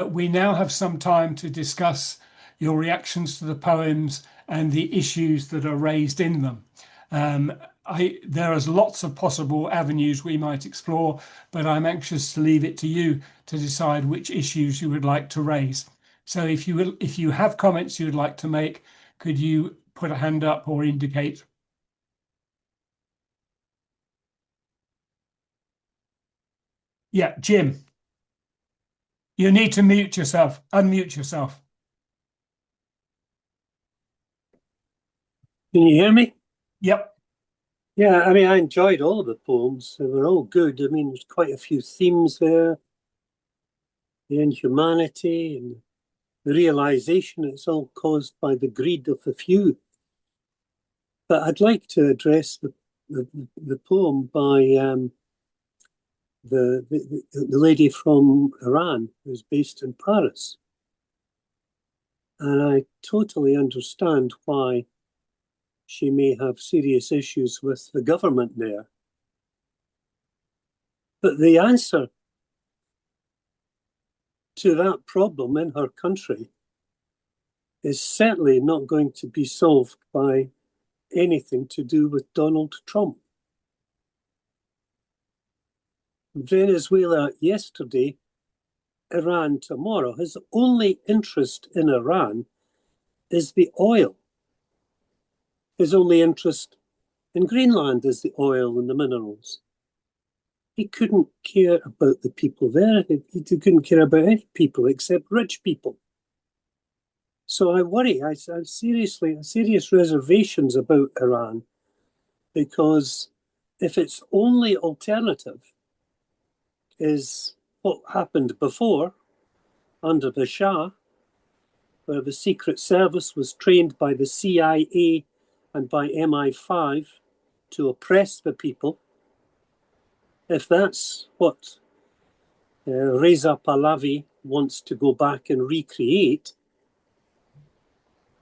We now have some time to discuss your reactions to the poems and the issues that are raised in them. There is lots of possible avenues we might explore, but I'm anxious to leave it to you to decide which issues you would like to raise. So if you have comments you would like to make, could you put a hand up or indicate? Yeah, Jim. You need to mute yourself, unmute yourself. Can you hear me? Yep. Yeah, I mean, I enjoyed all of the poems. They were all good. I mean, there's quite a few themes there. The inhumanity and the realization it's all caused by the greed of the few. But I'd like to address the poem by the lady from Iran who's based in Paris. And I totally understand why she may have serious issues with the government there. But the answer to that problem in her country is certainly not going to be solved by anything to do with Donald Trump. Venezuela yesterday, Iran tomorrow. His only interest in Iran is the oil. His only interest in Greenland is the oil and the minerals. He couldn't care about the people there. He couldn't care about any people except rich people. So I worry, I have serious reservations about Iran, because if its only alternative is what happened before under the Shah, where the Secret Service was trained by the CIA and by MI5 to oppress the people, if that's what Reza Pahlavi wants to go back and recreate,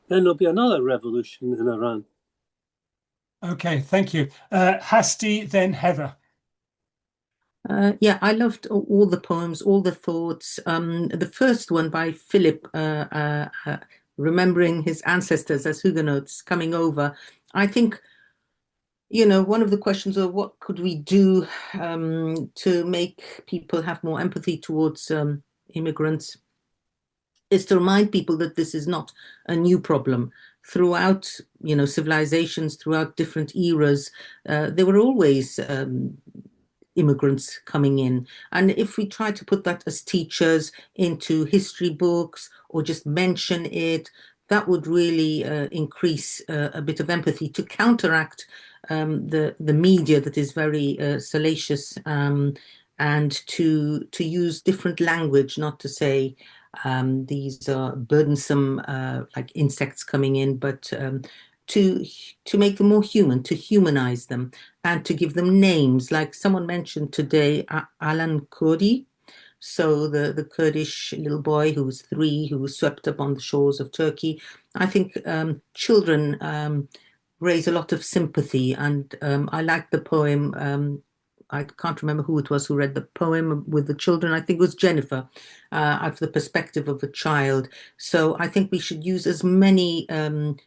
then there'll be another revolution in Iran. Okay, thank you. Hastie, then Heather. Yeah, I loved all the poems, all the thoughts. The first one by Philip, remembering his ancestors as Huguenots coming over. I think, you know, one of the questions of what could we do to make people have more empathy towards immigrants is to remind people that this is not a new problem. Throughout, you know, civilizations, throughout different eras, there were always immigrants coming in. And if we try to put that as teachers into history books or just mention it, that would really increase a bit of empathy to counteract the media that is very salacious, and to use different language, not to say these are burdensome like insects coming in, but to make them more human, to humanize them, and to give them names. Like someone mentioned today, Alan Kurdi. So the Kurdish little boy who was 3, who was swept up on the shores of Turkey. I think children raise a lot of sympathy, and I like the poem. I can't remember who it was who read the poem with the children. I think it was Jennifer, out of the perspective of a child. So I think we should use as many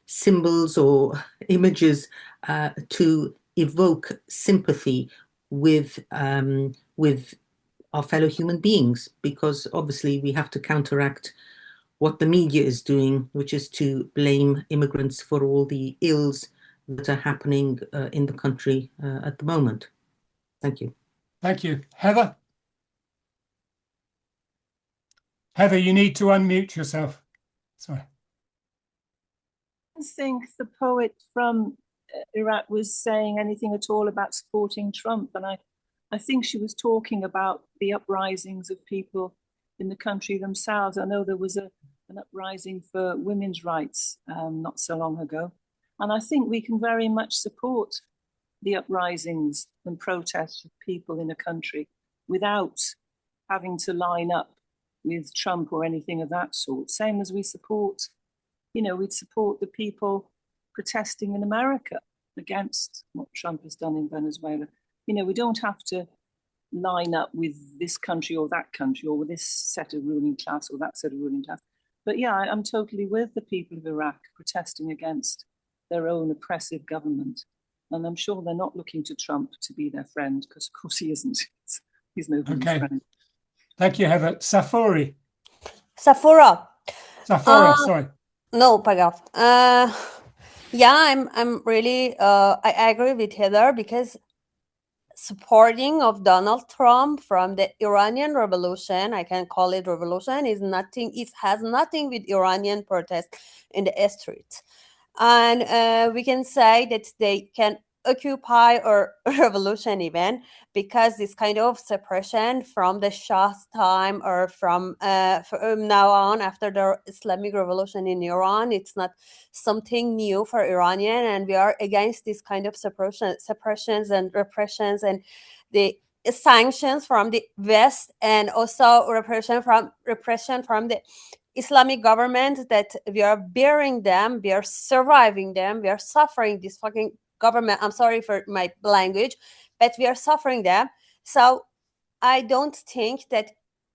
symbols or images to evoke sympathy with our fellow human beings, because obviously we have to counteract what the media is doing, which is to blame immigrants for all the ills that are happening in the country at the moment. Thank you. Thank you. Heather? Heather, you need to unmute yourself. Sorry. think the poet from Iraq was saying anything at all about supporting Trump, and I think she was talking about the uprisings of people in the country themselves. I know there was an uprising for women's rights not so long ago, and I think we can very much support the uprisings and protests of people in a country without having to line up with Trump or anything of that sort. Same as we support, we'd support the people protesting in America against what Trump has done in Venezuela. We don't have to line up with this country or that country, or with this set of ruling class or that set of ruling class. But yeah, I'm totally with the people of Iraq protesting against their own oppressive government. And I'm sure they're not looking to Trump to be their friend, because of course he isn't. He's nobody's friend. Thank you, Heather. Safoora. Safoora. Sorry. No, Pagav. Yeah, I'm really I agree with Heather, because supporting of Donald Trump from the Iranian revolution, I can call it revolution, is nothing. It has nothing with Iranian protest in the streets, and we can say that they can occupy or revolution even, because this kind of suppression from the Shah's time, or from now on after the Islamic revolution in Iran, it's not something new for Iranian, and we are against this kind of suppressions and repressions, and the sanctions from the West, and also repression from the Islamic government, that we are bearing them, we are surviving them, we are suffering this fucking government. I'm sorry for my language, but we are suffering them. So I don't think that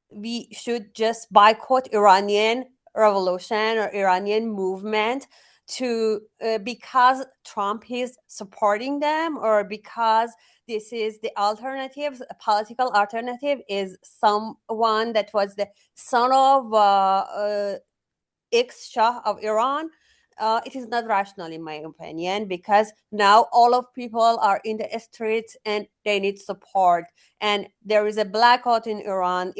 we should just boycott Iranian revolution or Iranian movement to because Trump is supporting them, or because this is the alternative, a political alternative is someone that was the son of ex-Shah of Iran. It is not rational, in my opinion, because now all of people are in the streets and they need support. And there is a blackout in Iran,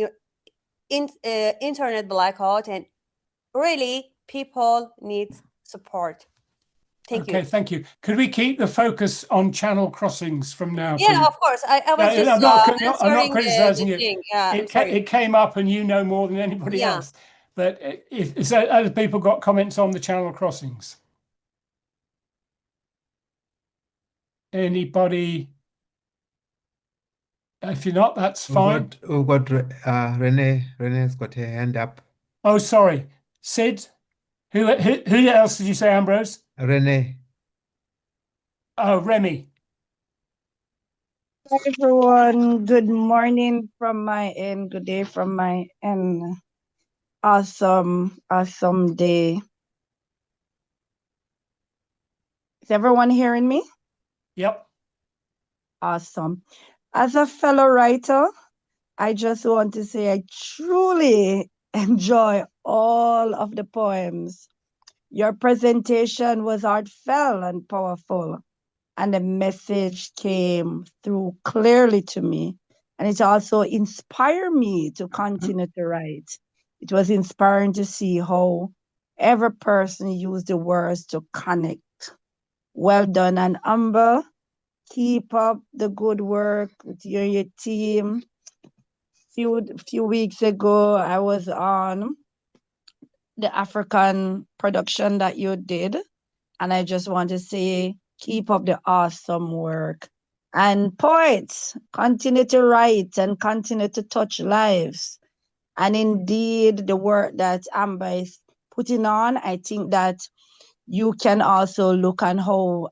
internet blackout, and really people need support. Thank you. Okay, thank you. Could we keep the focus on channel crossings from now? Yeah, please? of course. I was just I'm not criticizing you. thing. Yeah, It came up, and you know more than anybody else. But if other people got comments on the channel crossings? Anybody? If you're not, that's fine. We've got Renee. Renee's got her hand up. Oh, sorry, Sid. Who else did you say, Ambrose? Renee. Oh, Remy. Hi everyone, good morning from my end, good day from my end. Awesome day. Is everyone hearing me? Yep. Awesome. As a fellow writer, I just want to say I truly enjoy all of the poems. Your presentation was heartfelt and powerful, and the message came through clearly to me. And it also inspired me to continue to write. It was inspiring to see how every person used the words to connect. Well done. And Amber, keep up the good work with you and your team. Few weeks ago, I was on the African production that you did. And I just want to say, keep up the awesome work. And poets, continue to write and continue to touch lives. And indeed, the work that Amber is putting on, I think that you can also look on how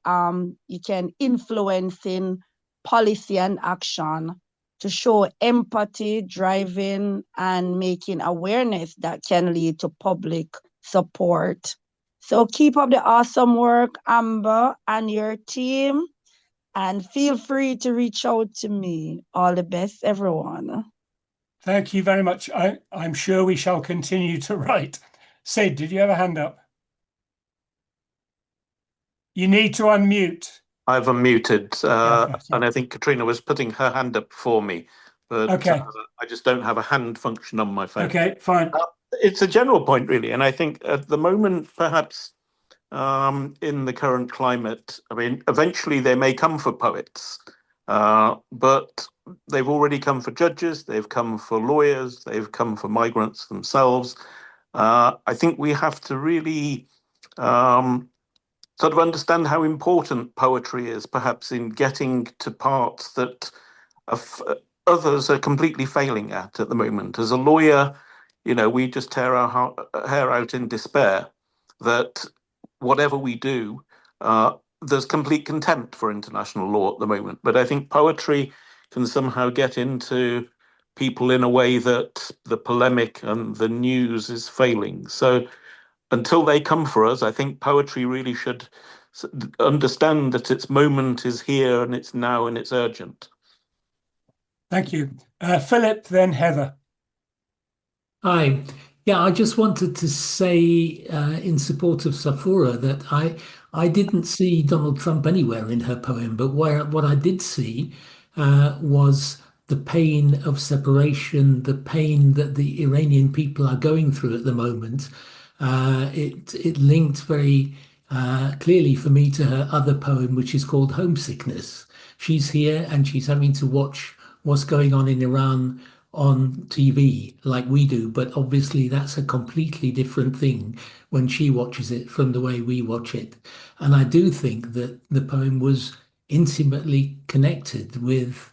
you can influence in policy and action to show empathy, driving, and making awareness that can lead to public support. So keep up the awesome work, Amber, and your team, and feel free to reach out to me. All the best, everyone. Thank you very much. I'm sure we shall continue to write. Sid, did you have a hand up? You need to unmute. I've unmuted, and I think Katrina was putting her hand up for me, but okay. I just don't have a hand function on my phone. Okay, fine. It's a general point, really, and I think at the moment, perhaps in the current climate. I mean, eventually they may come for poets, but they've already come for judges, they've come for lawyers, they've come for migrants themselves. I think we have to really sort of understand how important poetry is, perhaps in getting to parts that others are completely failing at the moment. As a lawyer, you know, we just tear our hair out in despair that whatever we do, there's complete contempt for international law at the moment. But I think poetry can somehow get into people in a way that the polemic and the news is failing. So until they come for us, I think poetry really should understand that its moment is here and it's now and it's urgent. Thank you. Philip, then Heather. Hi. Yeah, I just wanted to say in support of Safoora that I didn't see Donald Trump anywhere in her poem, but what I did see was the pain of separation, the pain that the Iranian people are going through at the moment. It linked very clearly for me to her other poem, which is called Homesickness. She's here and she's having to watch what's going on in Iran on TV like we do, but obviously that's a completely different thing when she watches it from the way we watch it. And I do think that the poem was intimately connected with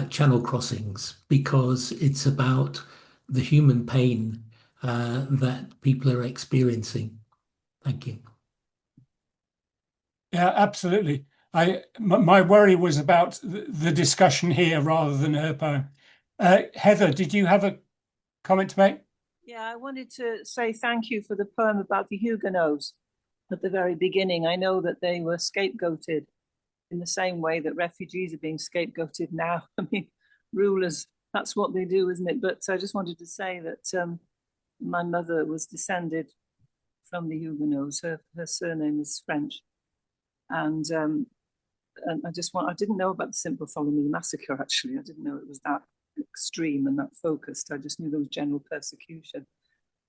Channel Crossings because it's about the human pain that people are experiencing. Thank you. Yeah, absolutely. My worry was about the discussion here rather than her poem. Heather, did you have a comment to make? Yeah, I wanted to say thank you for the poem about the Huguenots at the very beginning. I know that they were scapegoated in the same way that refugees are being scapegoated now. I mean, rulers, that's what they do, isn't it? But I just wanted to say that my mother was descended from the Huguenots. Her surname is French. And I didn't know about the St. Bartholomew massacre, actually. I didn't know it was that extreme and that focused. I just knew there was general persecution.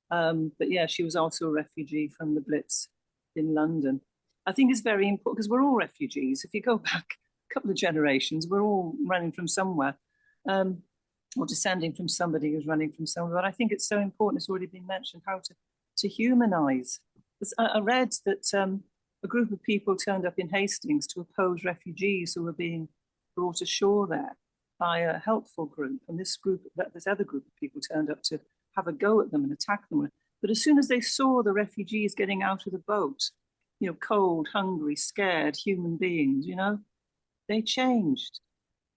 But yeah, she was also a refugee from the Blitz in London. I think it's very important because we're all refugees. If you go back a couple of generations, we're all running from somewhere or descending from somebody who's running from somewhere. But I think it's so important, it's already been mentioned, how to humanize. I read that a group of people turned up in Hastings to oppose refugees who were being brought ashore there by a helpful group. And this other group of people turned up to have a go at them and attack them. But as soon as they saw the refugees getting out of the boat, you know, cold, hungry, scared human beings, you know, they changed.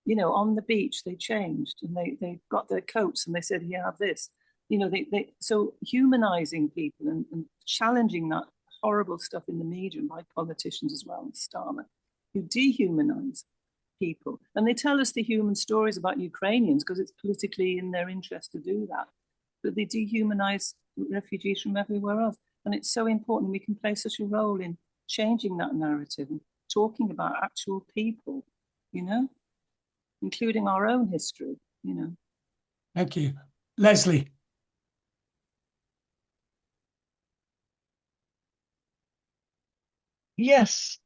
You know, on the beach, they changed and they got their coats and they said, here, have this. You know, so humanizing people and challenging that horrible stuff in the media and by politicians as well, and Starmer, who dehumanize people. And they tell us the human stories about Ukrainians because it's politically in their interest to do that. But they dehumanize refugees from everywhere else. And it's so important we can play such a role in changing that narrative and talking about actual people, you know, including our own history, you know. Thank you. Leslie. Yes,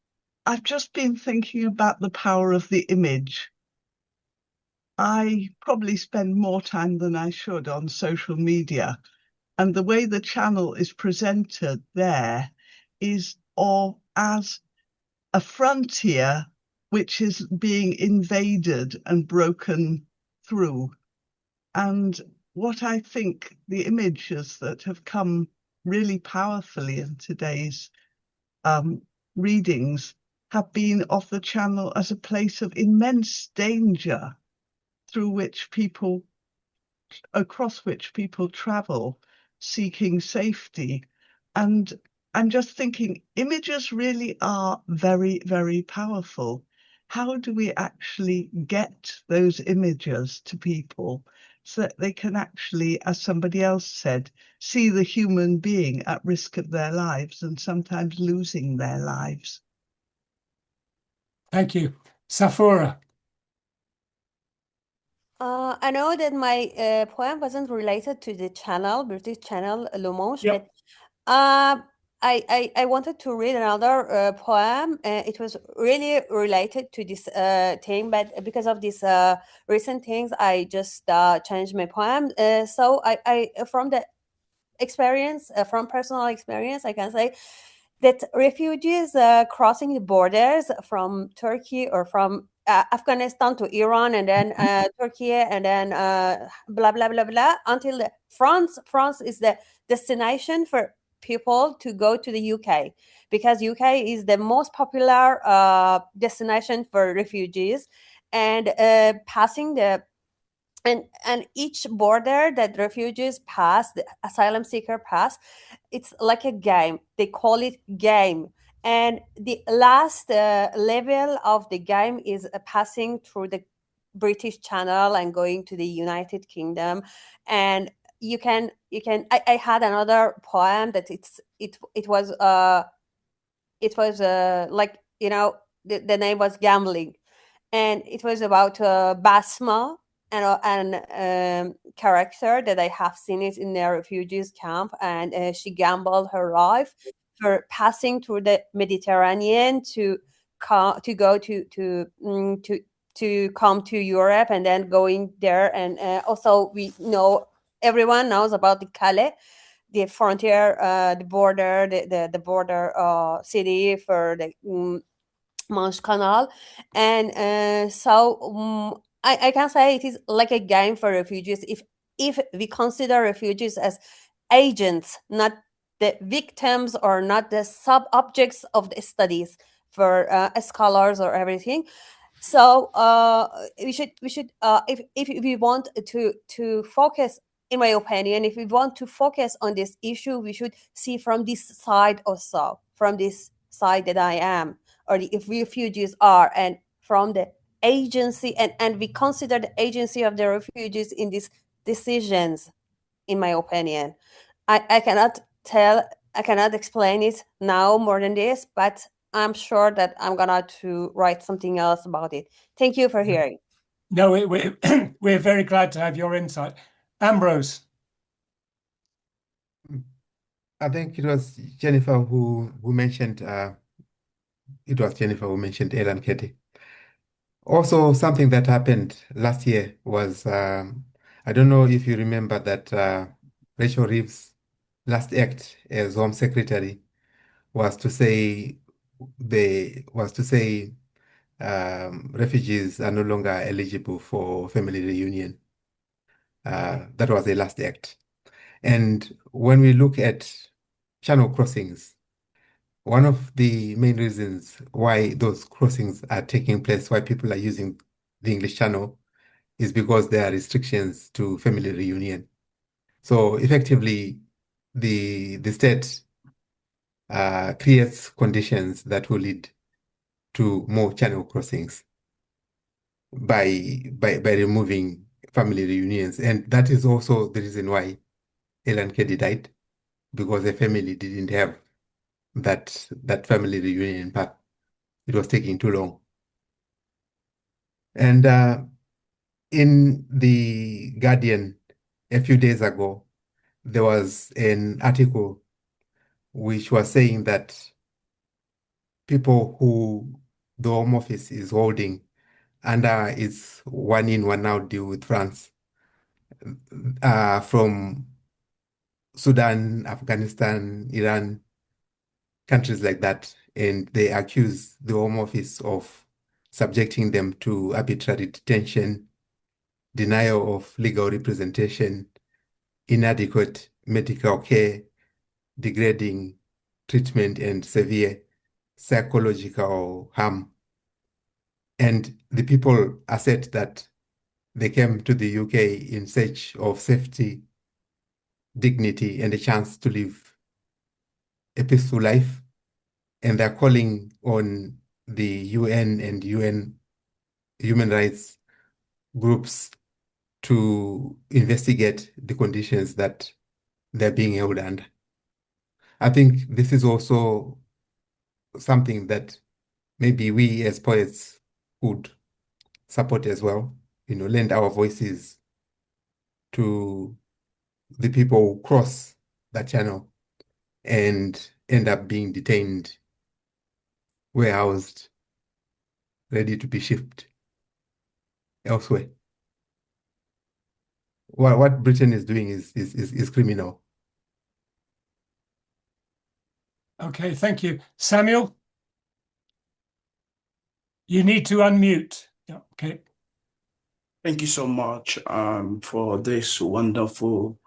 I've just been thinking about the power of the image. I probably spend more time than I should on social media, and the way the channel is presented there is as a frontier which is being invaded and broken through. And what I think the images that have come really powerfully in today's readings have been of the channel as a place of immense danger across which people travel seeking safety. And I'm just thinking images really are very, very powerful. How do we actually get those images to people so that they can actually, as somebody else said, see the human being at risk of their lives and sometimes losing their lives? Thank you. Safoora. I know that my poem wasn't related to the channel, British channel, Le Manche, Yep. but I wanted to read another poem. It was really related to this thing, but because of these recent things, I just changed my poem. So I from the experience, from personal experience, I can say that refugees crossing the borders from Turkey or from Afghanistan to Iran and then Turkey and then blah blah blah blah until France. France is the destination for people to go to the UK because UK is the most popular destination for refugees, and passing the and each border that refugees pass, the asylum seeker pass, it's like a game. They call it game. And the last level of the game is passing through the British Channel and going to the United Kingdom. And I had another poem that it was like, you know, the name was Gambling, and it was about Basma, and character that I have seen it in the refugees camp, and she gambled her life for passing through the Mediterranean to come to go to come to Europe and then going there, and also everyone knows about the Calais, the frontier, the border, the border city for the Manche Canal, and I can say it is like a game for refugees. If we consider refugees as agents, not the victims or not the sub objects of the studies for scholars or everything. So we should if we want to focus, in my opinion, if we want to focus on this issue, we should see from this side also, from this side that I am, or if refugees are, and from the agency, and we consider the agency of the refugees in these decisions. In my opinion, I cannot explain it now more than this, but I'm sure that I'm gonna to write something else about it. Thank you for hearing. No, we're very glad to have your insight. Ambrose. I think it was Jennifer who mentioned Ilan Kedi. Also, something that happened last year was I don't know if you remember that Rachel Reeves' last act as Home Secretary was to say refugees are no longer eligible for family reunion. That was the last act. And when we look at channel crossings, one of the main reasons why those crossings are taking place, why people are using the English Channel, is because there are restrictions to family reunion. So effectively, the state creates conditions that will lead to more channel crossings by removing family reunions, and that is also the reason why Ilan Kedi died, because the family didn't have that family reunion path. It was taking too long. And in the Guardian a few days ago, there was an article which was saying that people who the Home Office is holding under its one-in, one-out deal with France from Sudan, Afghanistan, Iran, countries like that, and they accuse the Home Office of subjecting them to arbitrary detention, denial of legal representation, inadequate medical care, degrading treatment, and severe psychological harm. And the people assert that they came to the UK in search of safety, dignity, and a chance to live a peaceful life. And they're calling on the UN and UN human rights groups to investigate the conditions that they're being held under. I think this is also something that maybe we as poets could support as well, lend our voices to the people who cross that channel and end up being detained, warehoused, ready to be shipped elsewhere. What Britain is doing is criminal. Okay, thank you. Samuel, you need to unmute. Yeah, okay. Thank you so much for this wonderful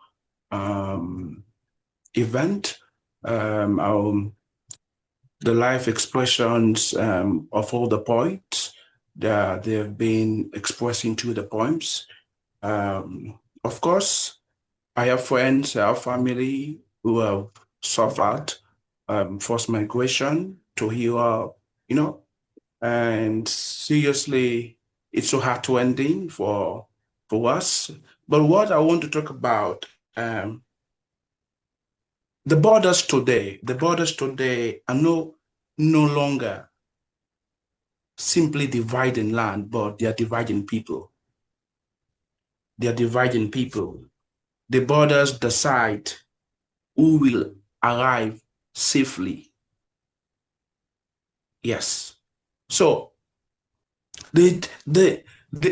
event. The life expressions of all the poets that they have been expressing through the poems. Of course, I have friends, I have family who have suffered forced migration to Europe, and seriously, it's so heart-rending for us. But what I want to talk about, the borders today are no longer simply dividing land, but they are dividing people. They are dividing people. The borders decide who will arrive safely. Yes. So the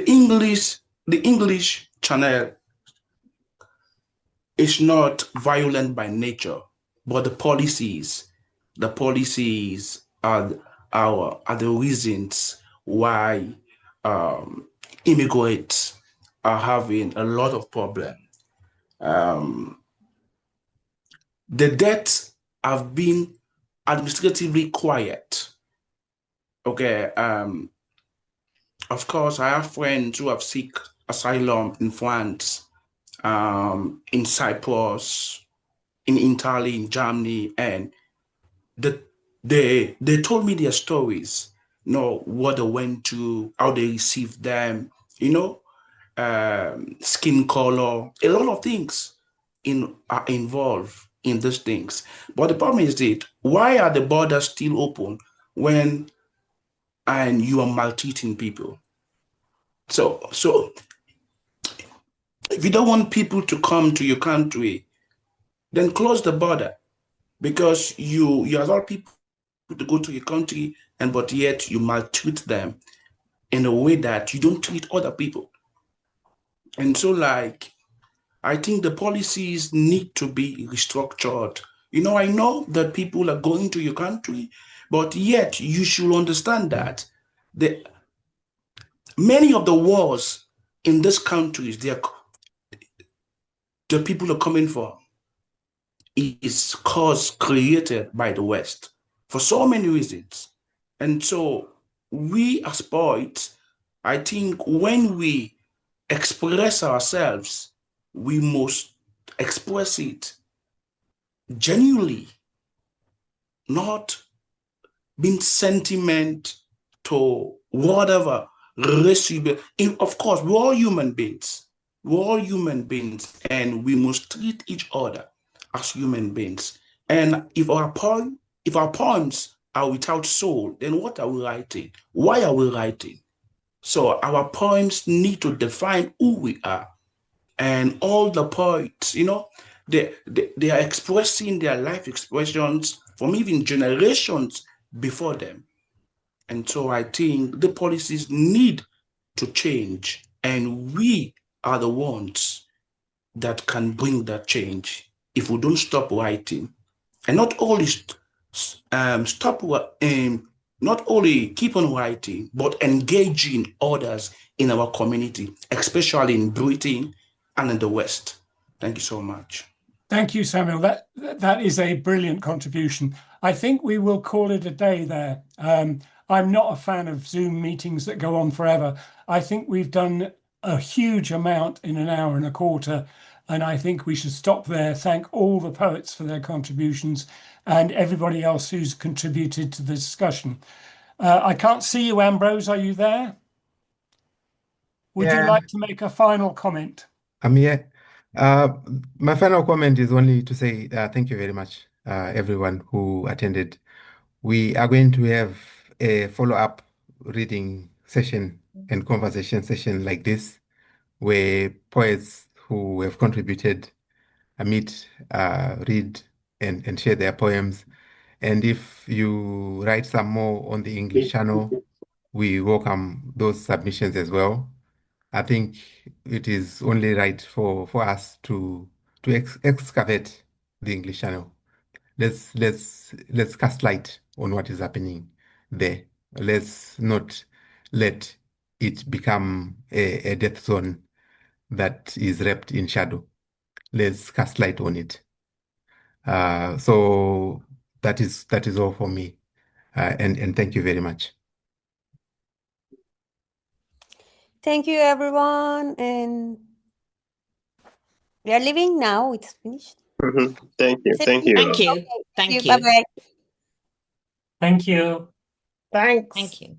English Channel is not violent by nature, but the policies are the reasons why immigrants are having a lot of problems. The deaths have been administratively quiet. Okay. Of course, I have friends who have seek asylum in France, in Cyprus, in Italy, in Germany, and they told me their stories, what they went to, how they received them, skin color, a lot of things are involved in these things. But the problem is that why are the borders still open when you are maltreating people? So if you don't want people to come to your country, then close the border, because you allow people to go to your country, but yet you maltreat them in a way that you don't treat other people. And so, I think the policies need to be restructured. I know that people are going to your country, but yet you should understand that many of the wars in these countries, the people are coming from, is cause created by the West for so many reasons. And so we as poets, I think when we express ourselves, we must express it genuinely, not being sentiment to whatever race you be. Of course, we're all human beings. We're all human beings, and we must treat each other as human beings. And if our poems are without soul, then what are we writing? Why are we writing? So our poems need to define who we are. And all the poets, they are expressing their life expressions from even generations before them. And so I think the policies need to change, and we are the ones that can bring that change if we don't stop writing. And not only not only keep on writing, but engaging others in our community, especially in Britain and in the West. Thank you so much. Thank you, Samuel. That is a brilliant contribution. I think we will call it a day there. I'm not a fan of Zoom meetings that go on forever. I think we've done a huge amount in an hour and a quarter, and I think we should stop there. Thank all the poets for their contributions and everybody else who's contributed to the discussion. I can't see you, Ambrose. Are you there? Would you like to make a final comment? I'm here. My final comment is only to say thank you very much, everyone who attended. We are going to have a follow-up reading session and conversation session like this, where poets who have contributed meet, read, and share their poems. And if you write some more on the English channel, we welcome those submissions as well. I think it is only right for us to excavate the English channel. Let's cast light on what is happening there. Let's not let it become a death zone that is wrapped in shadow. Let's cast light on it. So that is all for me. And thank you very much. Thank you, everyone. And we are leaving now. It's finished. Thank you. Thank you. Thank you. Okay. Thank you. Bye-bye. Thank you. Thanks. Thank you.